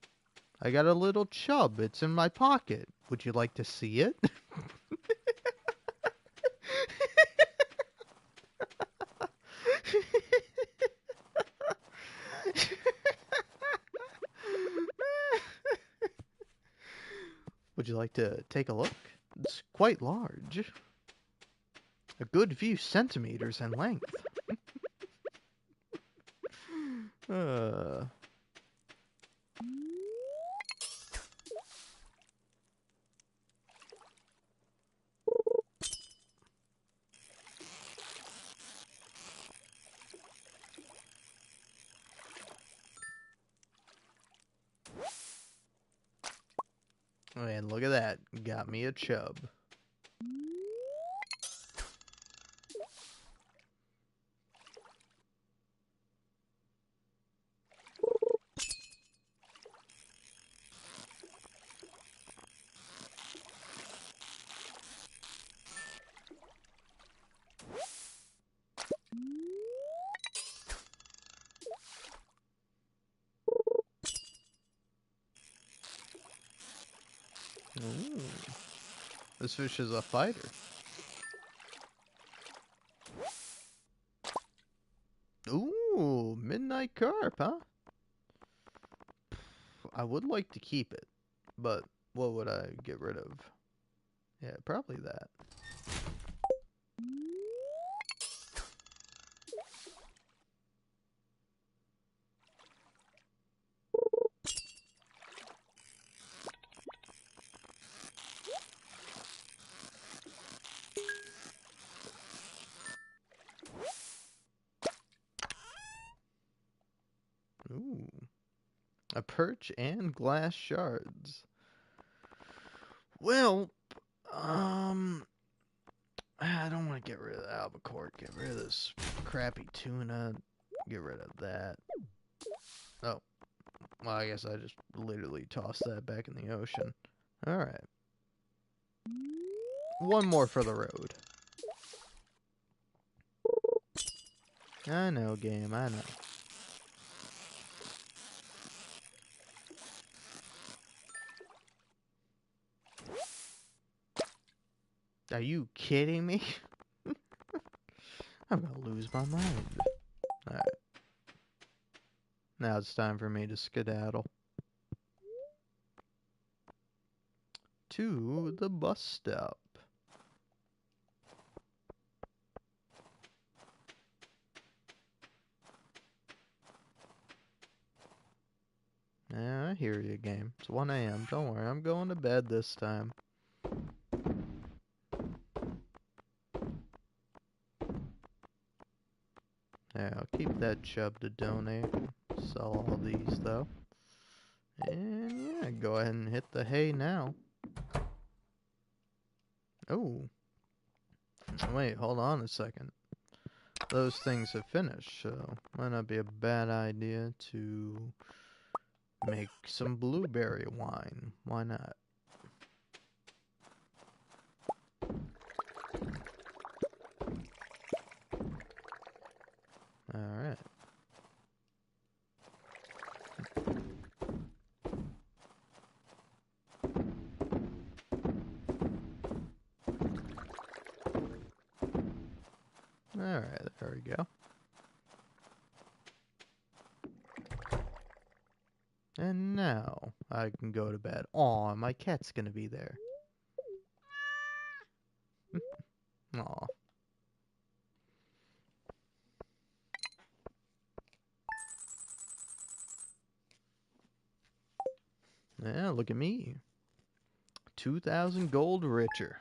I got a little chub. It's in my pocket. Would you like to see it? Would you like to take a look? It's quite large. A good few centimeters in length. Uh, and look at that. Got me a chub. Ooh. This fish is a fighter. Ooh, midnight carp, huh? I would like to keep it, but what would I get rid of? Yeah, probably that. Ooh. A perch and glass shards. Well, I don't want to get rid of the albacore. Get rid of this crappy tuna. Get rid of that. Oh, well, I guess I just literally tossed that back in the ocean. Alright. One more for the road. I know, game, I know. Are you kidding me? I'm gonna lose my mind. Alright. Now it's time for me to skedaddle. To the bus stop. Yeah, I hear you, game. It's 1 a.m. Don't worry, I'm going to bed this time. Yeah, I'll keep that chub to donate. Sell all these, though. And yeah, go ahead and hit the hay now. Oh. Wait, hold on a second. Those things have finished, so might not be a bad idea to make some blueberry wine. Why not? Alright. Alright, there we go. And now I can go to bed. Aw, my cat's gonna be there. Aw. Yeah, look at me. 2,000 gold richer.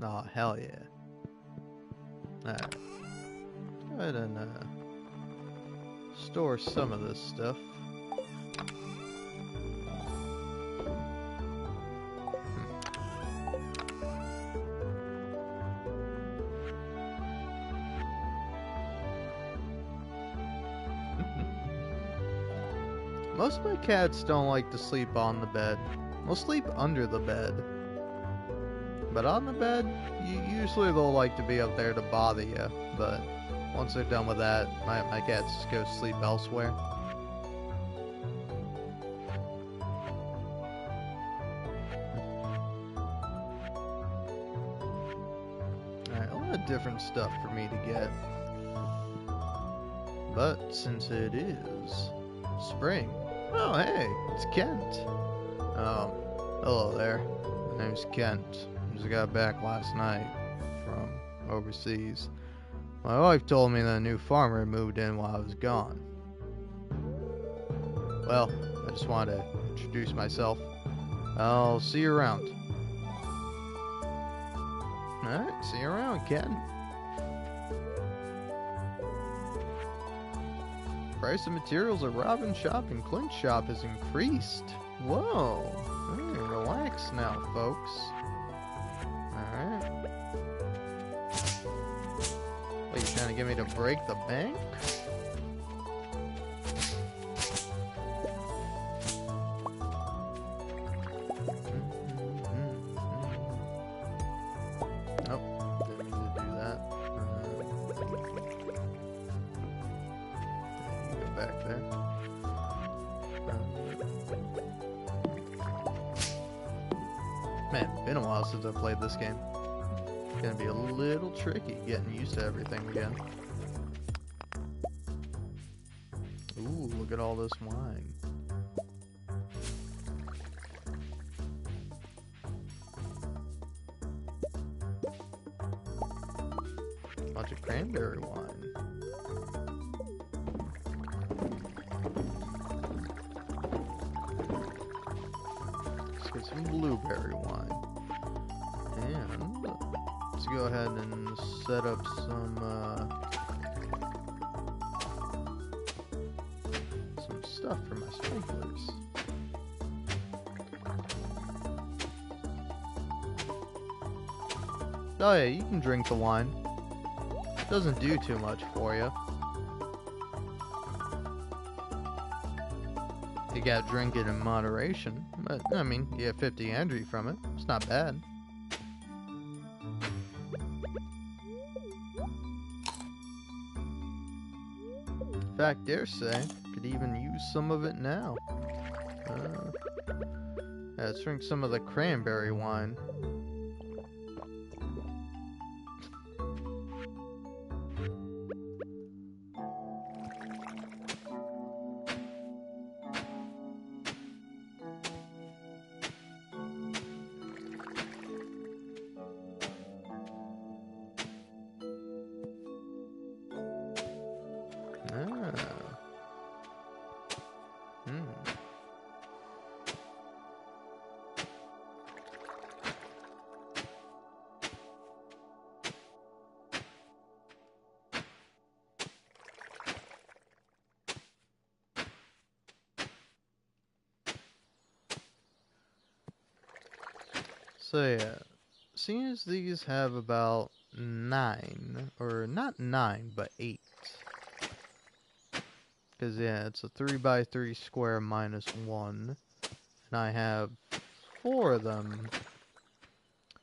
Aw, hell yeah. Alright. Go ahead and store some of this stuff. Most of my cats don't like to sleep on the bed. They'll sleep under the bed. But on the bed, usually they'll like to be up there to bother you. But once they're done with that, my cats just go sleep elsewhere. Alright, a lot of different stuff for me to get. But since it is spring... Oh, hey, it's Kent. Hello there. My name's Kent. I just got back last night from overseas. My wife told me that a new farmer had moved in while I was gone. Well, I just wanted to introduce myself. I'll see you around. Alright, see you around, Ken. Price of materials at Robin's shop and Clint's shop has increased. Whoa. Hey, relax now, folks. Alright. What, you trying to get me to break the bank? Nope, didn't mean to do that. Go back there. Man, been a while since I played this game. gonna be a little tricky getting used to everything again. Ooh, look at all this wine. Bunch of cranberry wine. Let's get some blueberry wine. And let's go ahead and set up some stuff for my sprinklers. Oh yeah, you can drink the wine. Doesn't do too much for you. You gotta drink it in moderation, but I mean, you get 50 energy from it. It's not bad. In fact, dare say, could even use some of it now. Yeah, let's drink some of the cranberry wine. So yeah, seeing as these have about 9, or not 9, but 8. Because yeah, it's a 3x3 square minus 1. And I have 4 of them.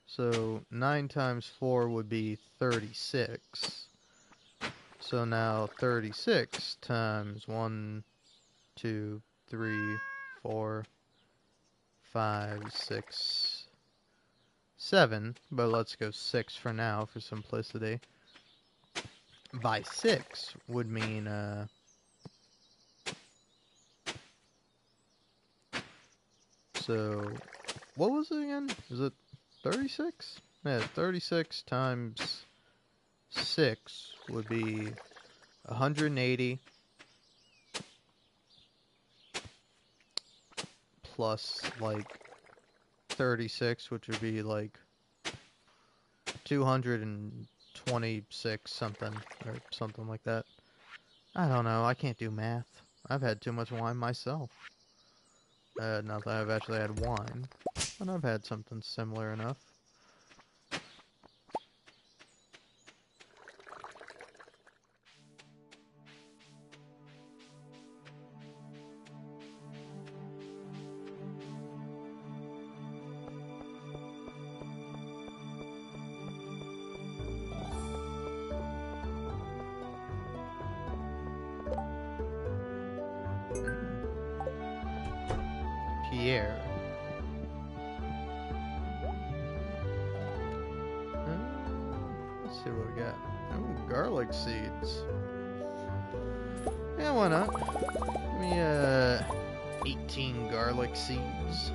So 9 times 4 would be 36. So now 36 times 1, 2, 3, 4, 5, 6, 7. But let's go 6 for now for simplicity. By 6 would mean so what was it again? Is it 36? Yeah, 36 times 6 would be 180 plus like 36, which would be like 226 something or something like that. I don't know. I can't do math. I've had too much wine myself. Not that I've actually had wine, but I've had something similar enough. Pierre. Let's see what we got. Oh, garlic seeds. Yeah, why not? Give me 18 garlic seeds.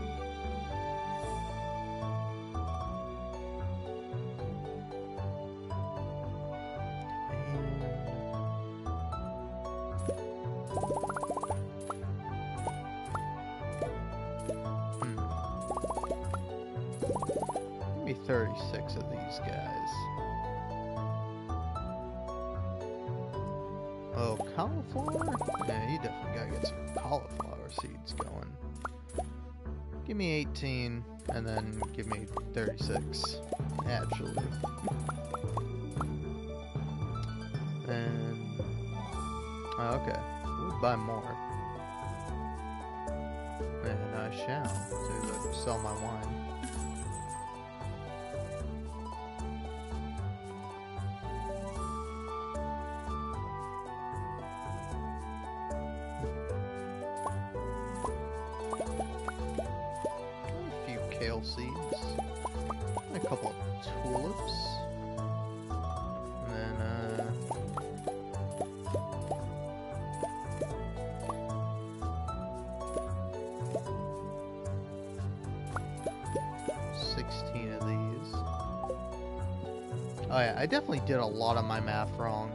Give me 36 of these guys. Oh, cauliflower? Yeah, you definitely gotta get some cauliflower seeds going. Give me 18, and then give me 36, actually. And, oh, okay, we'll buy more. And I shall, to sell my wine. Kale seeds, a couple of tulips, Oh yeah, I definitely did a lot of my math wrong,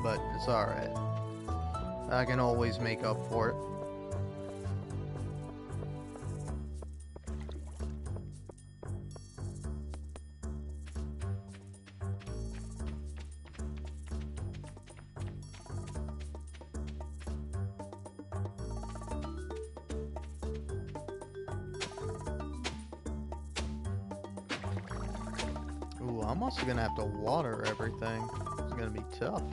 but it's alright. I can always make up for it. Ooh, I'm also gonna have to water everything. It's gonna be tough.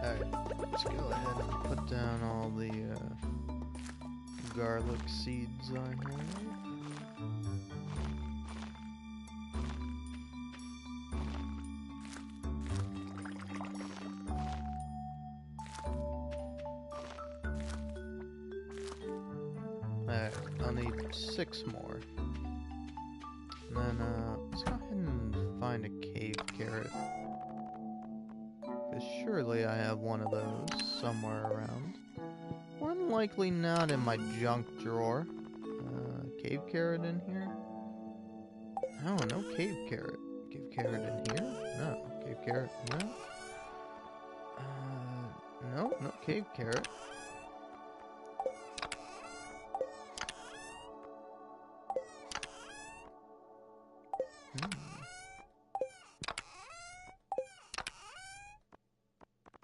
Alright, let's go ahead and put down all the garlic seeds I have. Alright, I'll need 6 more. And then, let's go ahead and find a cave carrot. Because surely I have one of those somewhere around. More than likely not in my junk drawer. Cave carrot in here? No, no cave carrot. Cave carrot in here? No. Cave carrot? No. No, no cave carrot.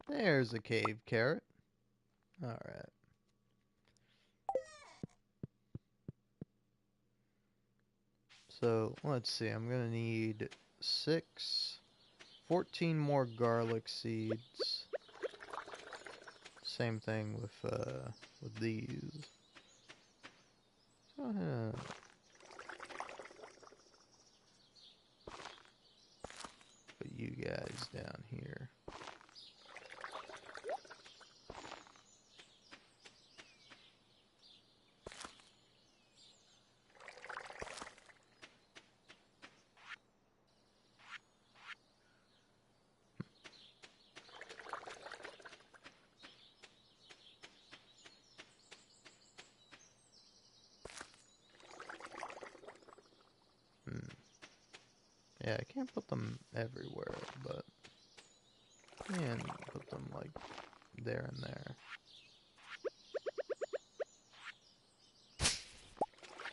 There's a cave carrot. Alright. So, let's see. I'm gonna need 14 more garlic seeds. Same thing with these. Go ahead. Put you guys down here. Yeah, I can't put them everywhere, but I can put them like there and there.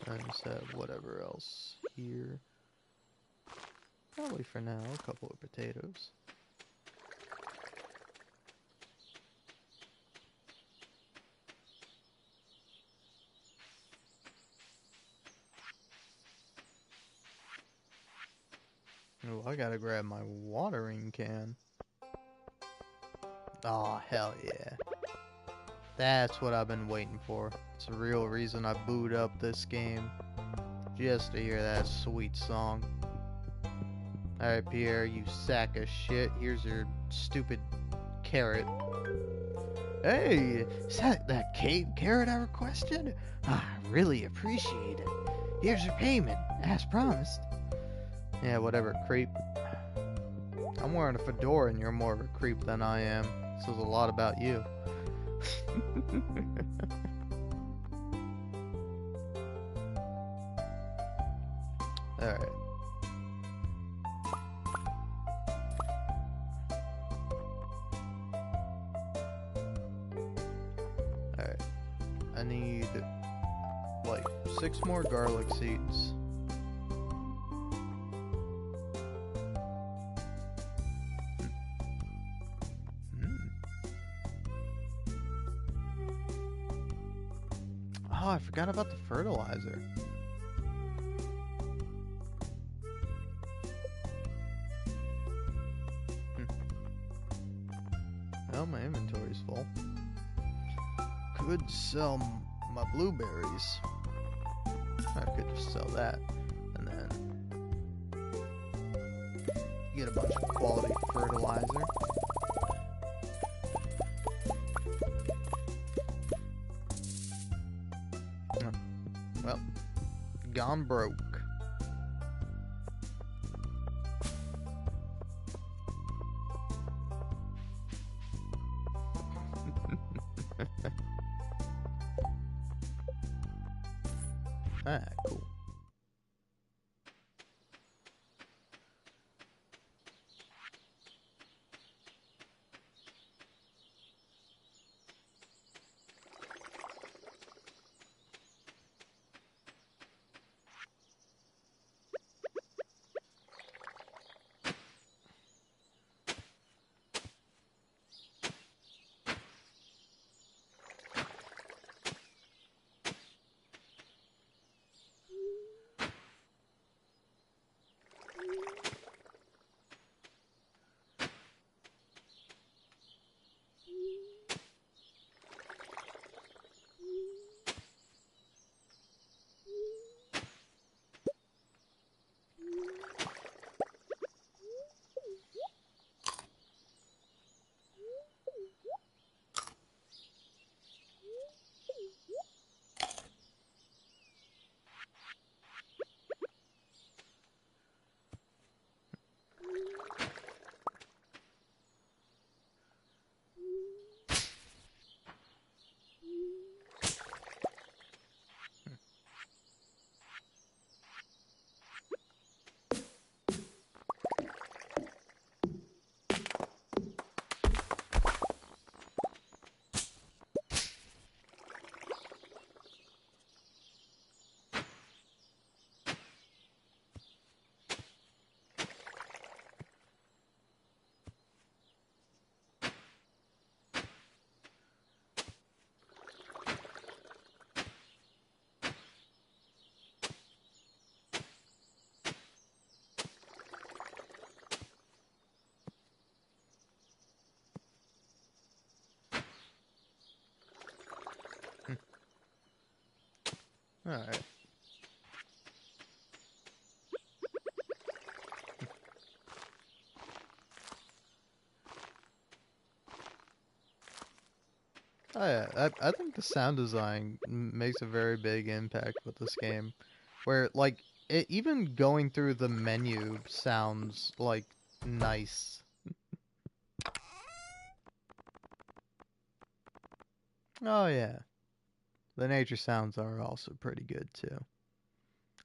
And just have whatever else here. Probably for now, a couple of potatoes. Oh, I gotta grab my watering can. Aw, hell yeah. That's what I've been waiting for. It's the real reason I booted up this game. Just to hear that sweet song. Alright, Pierre, you sack of shit. Here's your stupid carrot. Hey, is that cave carrot I requested? I really appreciate it. Here's your payment, as promised. Yeah, whatever, creep. I'm wearing a fedora and you're more of a creep than I am. This says a lot about you. Alright. Alright. I need, like, 6 more garlic seeds. Oh, I forgot about the fertilizer. Well, my inventory's full. Could sell my blueberries. I could just sell that. And then get a bunch of quality fertilizer. Well, gone broke. Ah, cool. Alright. Oh yeah, I think the sound design makes a very big impact with this game. Where, like, even going through the menu sounds, like, nice. Oh yeah. The nature sounds are also pretty good too.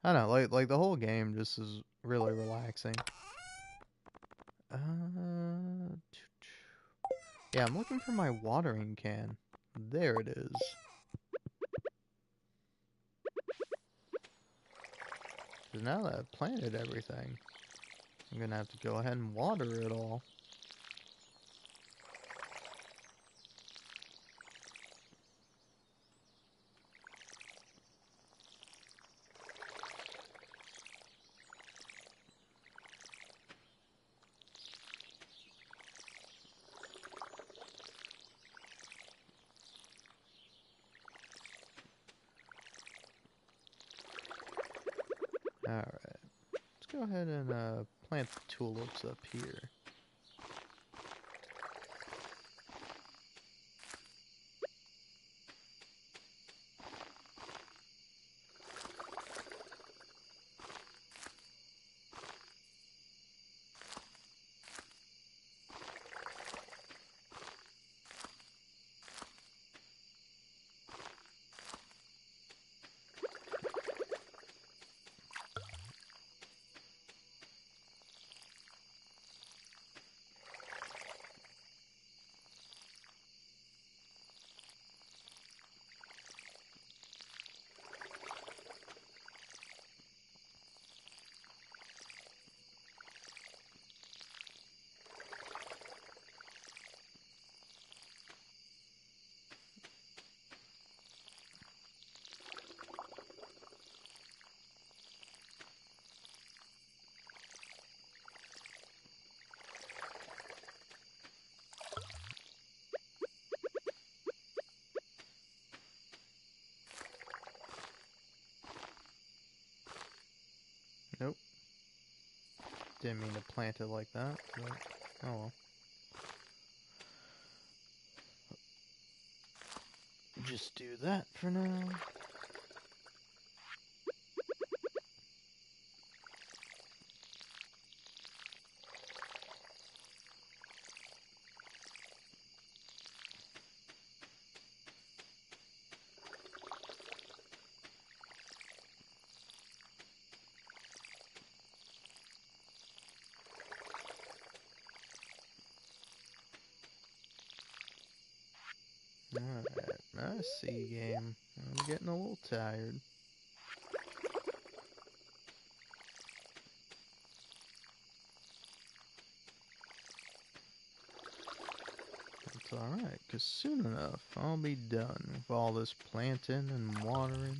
I don't know, like the whole game just is really relaxing. Uh, yeah, I'm looking for my watering can. There it is. 'Cause now that I've planted everything, I'm gonna have to go ahead and water it all. Alright. Let's go ahead and plant the tulips up here. Nope. Didn't mean to plant it like that, but oh well. Just do that for now. C game. I'm getting a little tired. It's alright, because soon enough I'll be done with all this planting and watering.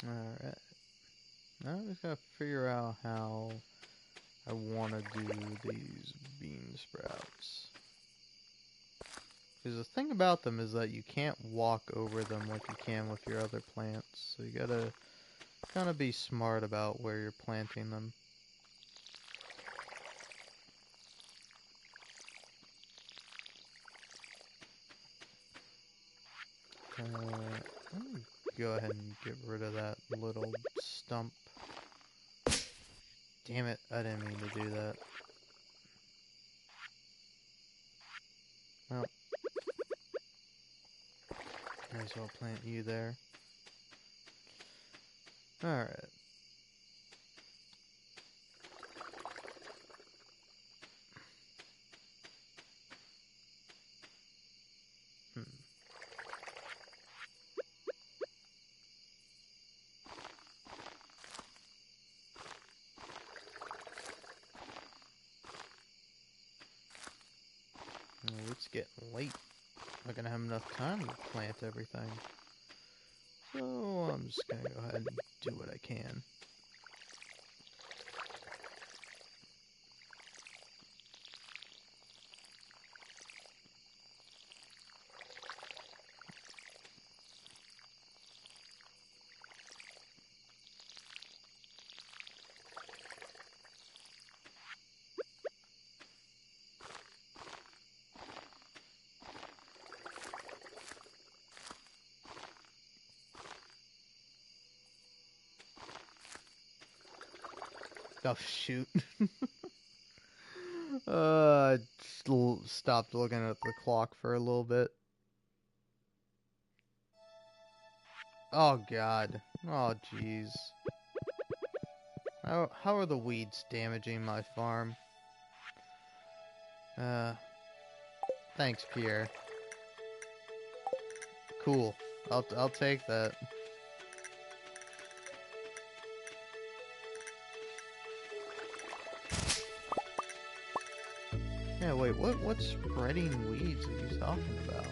Alright. Now I just gotta figure out how I want to do these bean sprouts. Because the thing about them is that you can't walk over them like you can with your other plants. So you gotta kind of be smart about where you're planting them. Let me go ahead and get rid of that little stump. Damn it, I didn't mean to do that. Well, might as well plant you there. Alright. Well, it's getting late. Not gonna have enough time to plant everything. So I'm just gonna go ahead and do what I can. Oh shoot. I stopped looking at the clock for a little bit. Oh god. Oh jeez. How are the weeds damaging my farm? Thanks, Pierre. Cool. I'll take that. Yeah, wait, what spreading weeds are you talking about?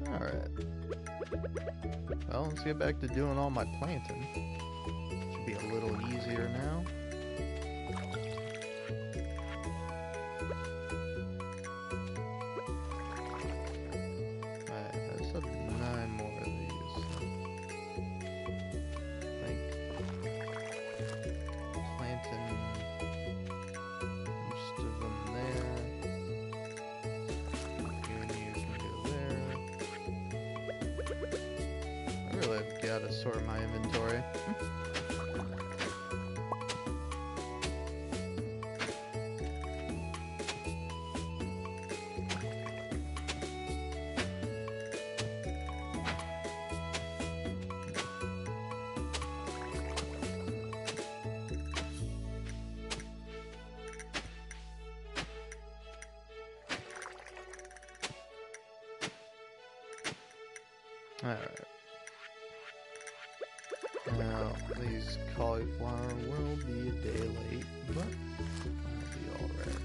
Alright. Well, let's get back to doing all my planting. Should be a little easier now. Gotta sort my inventory. Alright. Now, these cauliflower will be a day late, but I'll be alright.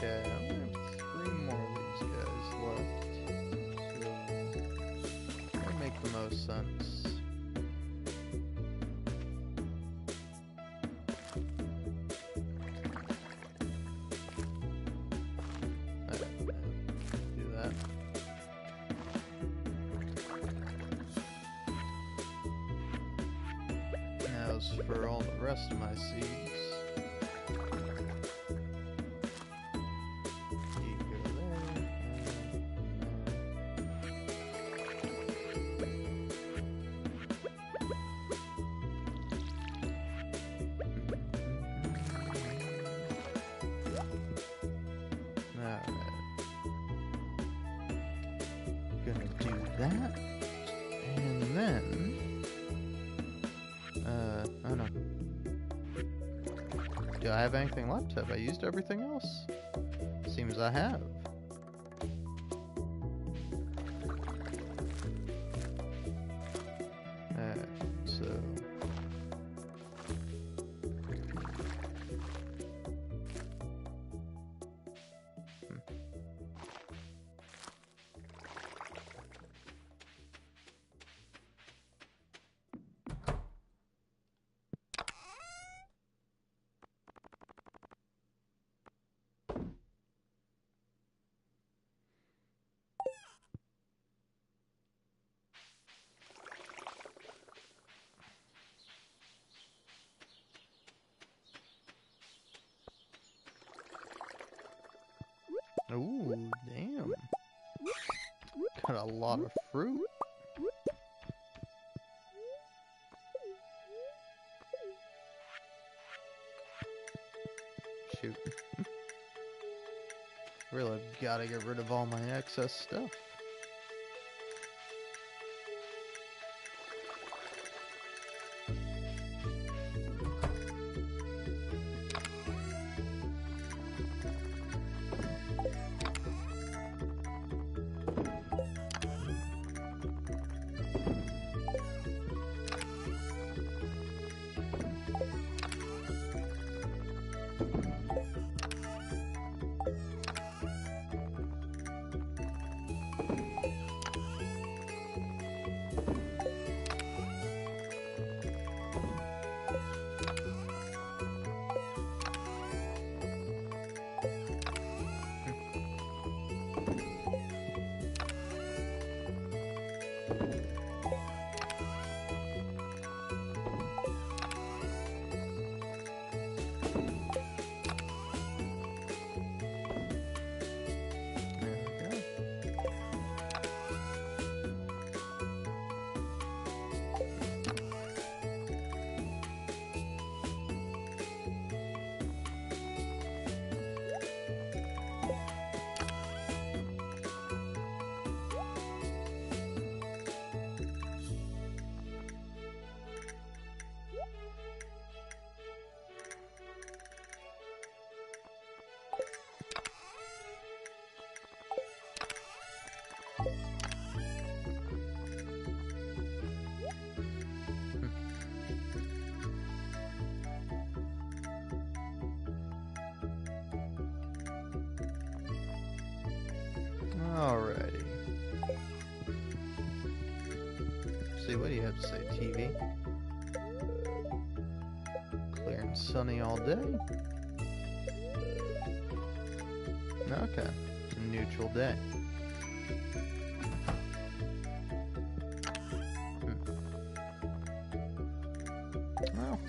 Okay, I only have 3 more of these guys left. So, they make the most sense. Do that. As for all the rest of my seeds, you go there, Alright. Gonna do that. And then I don't know. Do I have anything left? Have I used everything else? Seems I have. Alright, so ooh, damn. Got a lot of fruit. Shoot. Really gotta get rid of all my excess stuff. Alrighty. See, what do you have to say, TV? Clear and sunny all day? Okay. It's a neutral day. Well.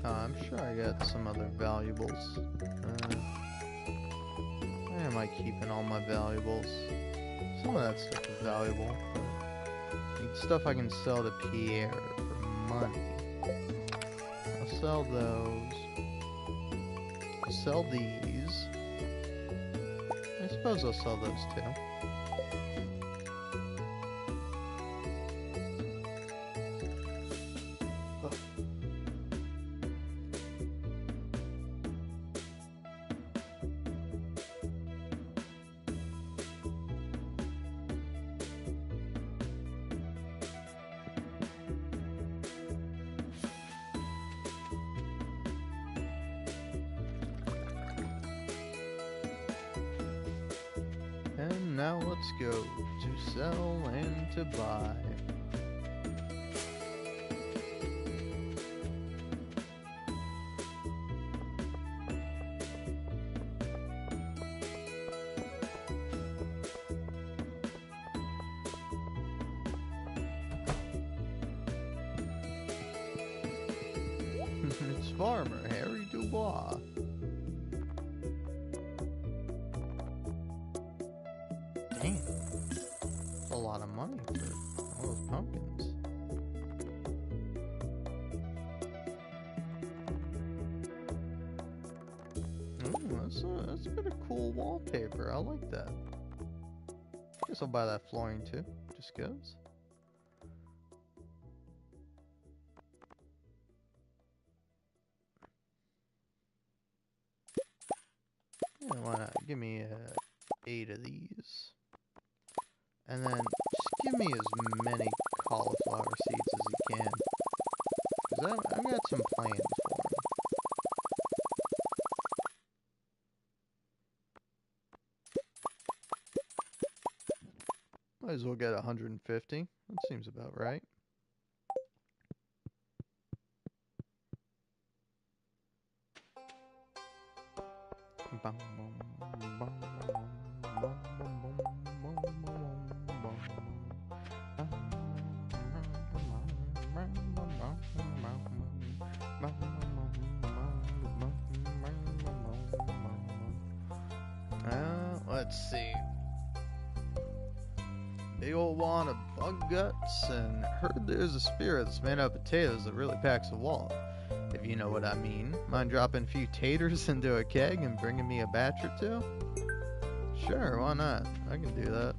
I'm sure I got some other valuables. Why am I keeping all my valuables? Some of that stuff is valuable. But stuff I can sell to Pierre for money. I'll sell those. I'll sell these. I suppose I'll sell those too. Let's go to sell and to buy. It's Farmer Harry Dubois. Damn. That's a lot of money for all those pumpkins. Ooh, that's a bit of cool wallpaper. I like that. Guess I'll buy that flooring too. Just goes. Yeah, why not? Give me 8 of these. And then just give me as many cauliflower seeds as you can. Because I've got some plans for them. Might as well get 150. That seems about right. Let's see. Big old wad of bug guts, and heard there's a spirit that's made out of potatoes that really packs a wallop, if you know what I mean. Mind dropping a few taters into a keg and bringing me a batch or two? Sure, why not? I can do that.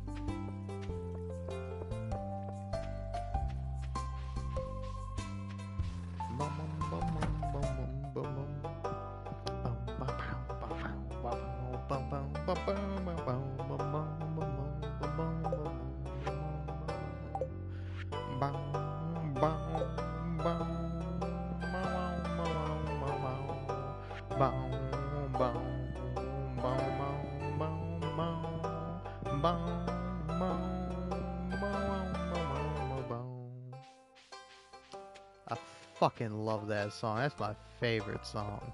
I fucking love that song. That's my favorite song.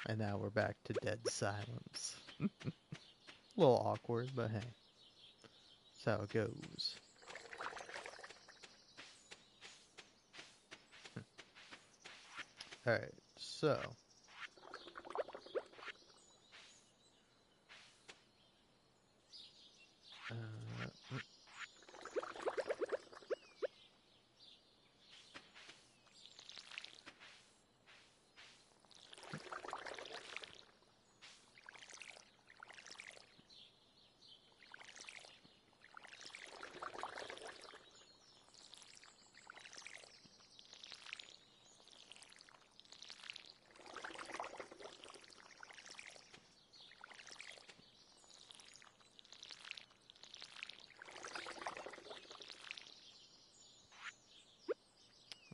And now we're back to dead silence. A little awkward, but hey, that's how it goes. Alright, so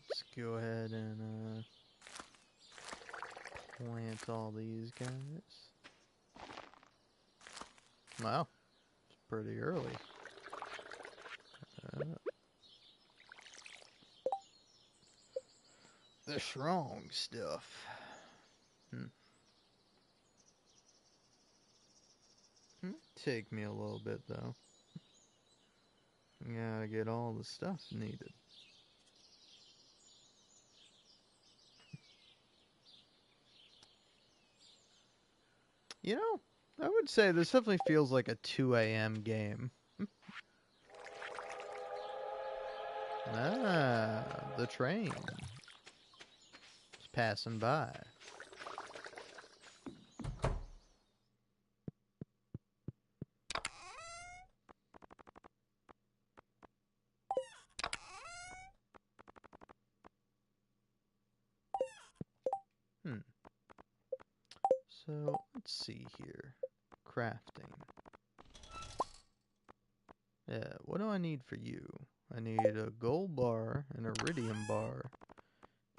let's go ahead and plant all these guys. Wow, it's pretty early. The strong stuff. Take me a little bit though. Gotta get all the stuff needed. You know, I would say this definitely feels like a 2 a.m. game. Ah, the train. It's passing by. So, let's see here. Crafting. Yeah, what do I need for you? I need a gold bar, an iridium bar,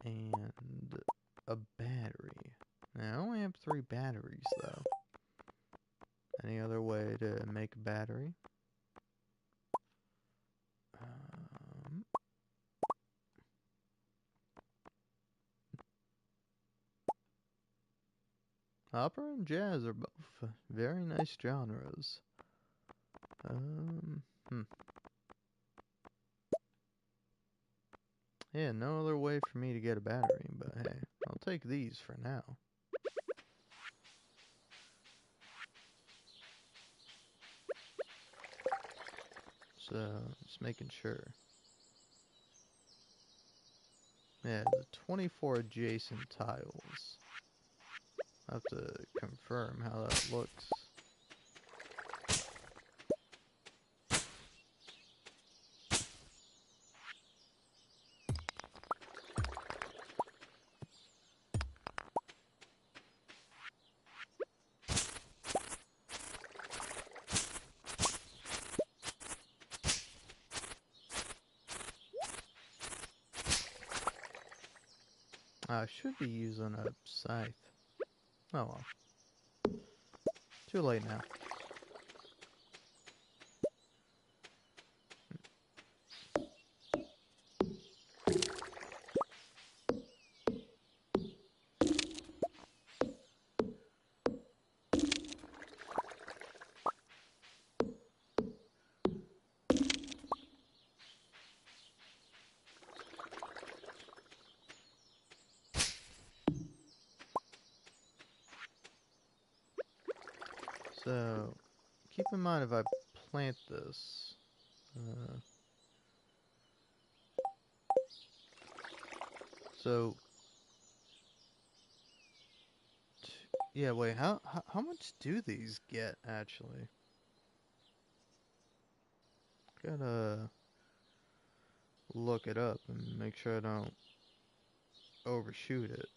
and a battery. Now, I only have 3 batteries, though. Any other way to make a battery? Opera and jazz are both very nice genres. Hmm. Yeah, no other way for me to get a battery, but hey, I'll take these for now. So, just making sure. Yeah, the 24 adjacent tiles. I'll have to confirm how that looks. I should be using a scythe. Oh well. Too late now. So, keep in mind if I plant this. So, yeah, wait, how much do these get, actually? Gotta look it up and make sure I don't overshoot it.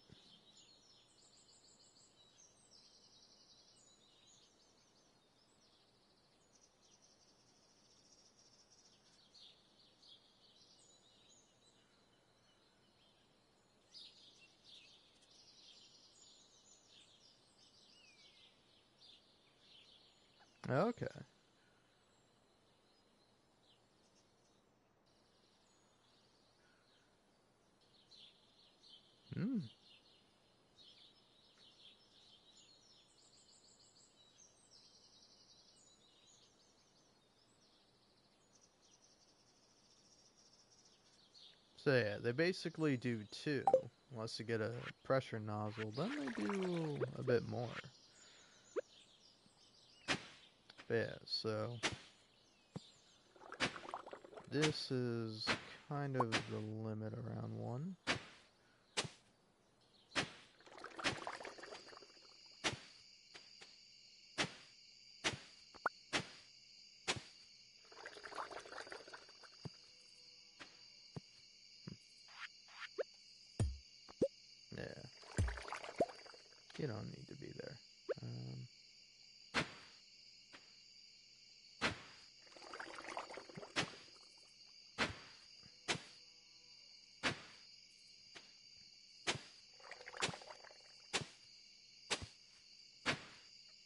Okay. Hmm. So yeah, they basically do 2. Unless you get a pressure nozzle, then they do a bit more. But yeah, so this is kind of the limit around 1. Yeah. You don't need to be there.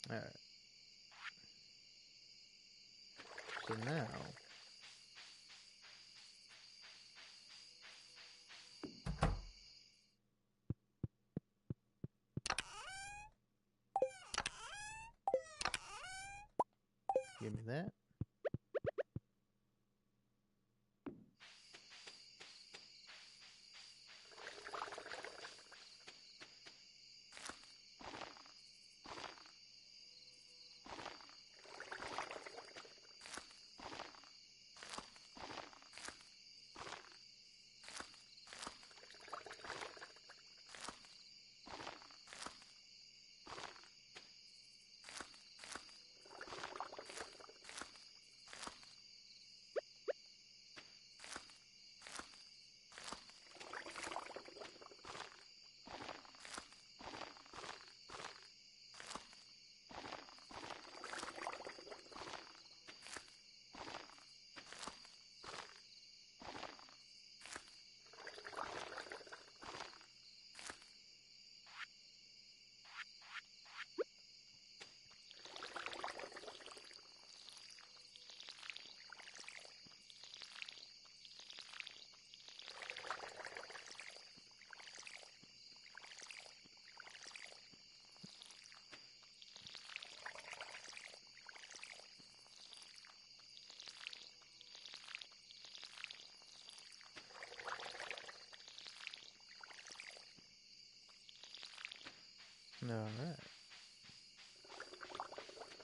Alright. So now... Give me that.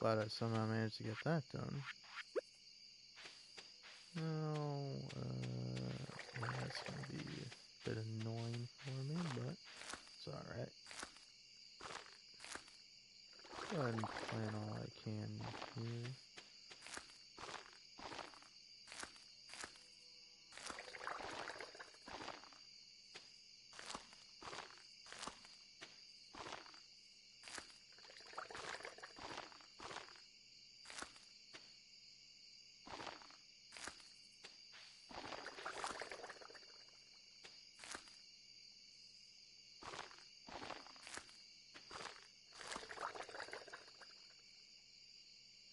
Glad I somehow managed to get that done. No, yeah, that's gonna be a bit annoying for me, but it's alright. Go ahead and plant all I can here.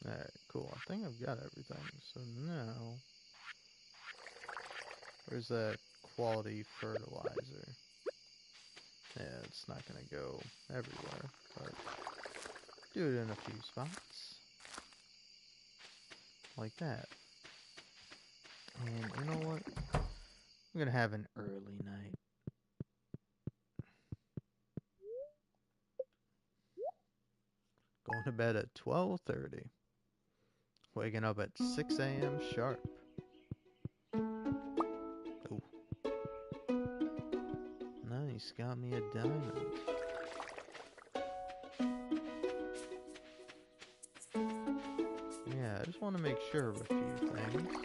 Alright, cool. I think I've got everything. So now, where's that quality fertilizer? Yeah, it's not gonna go everywhere, but do it in a few spots. Like that. And you know what? I'm gonna have an early night. Going to bed at 12:30. Waking up at 6 a.m. sharp. Oh. Nice, got me a diamond. Yeah, I just want to make sure of a few things.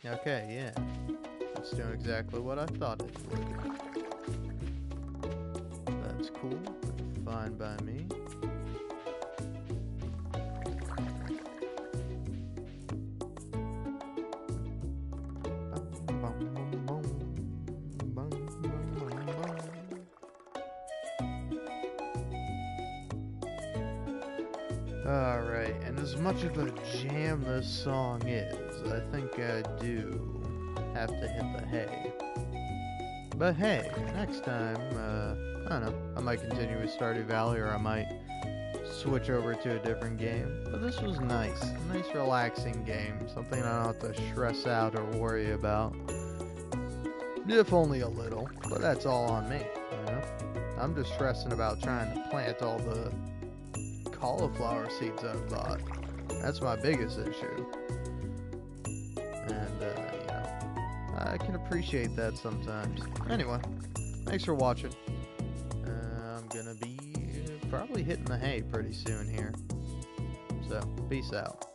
Okay, yeah. It's doing exactly what I thought it would. That's cool. Fine by me. Alright, and as much of a jam this song is, I think I do have to hit the hay. But hey, next time, I don't know, I might continue with Stardew Valley, or I might switch over to a different game. But this was nice. A nice relaxing game, something I don't have to stress out or worry about. If only a little, but that's all on me, you know? I'm just stressing about trying to plant all the cauliflower seeds I've bought. That's my biggest issue. And, you know, I can appreciate that sometimes. Anyway, thanks for watching. I'm gonna be probably hitting the hay pretty soon here. So, peace out.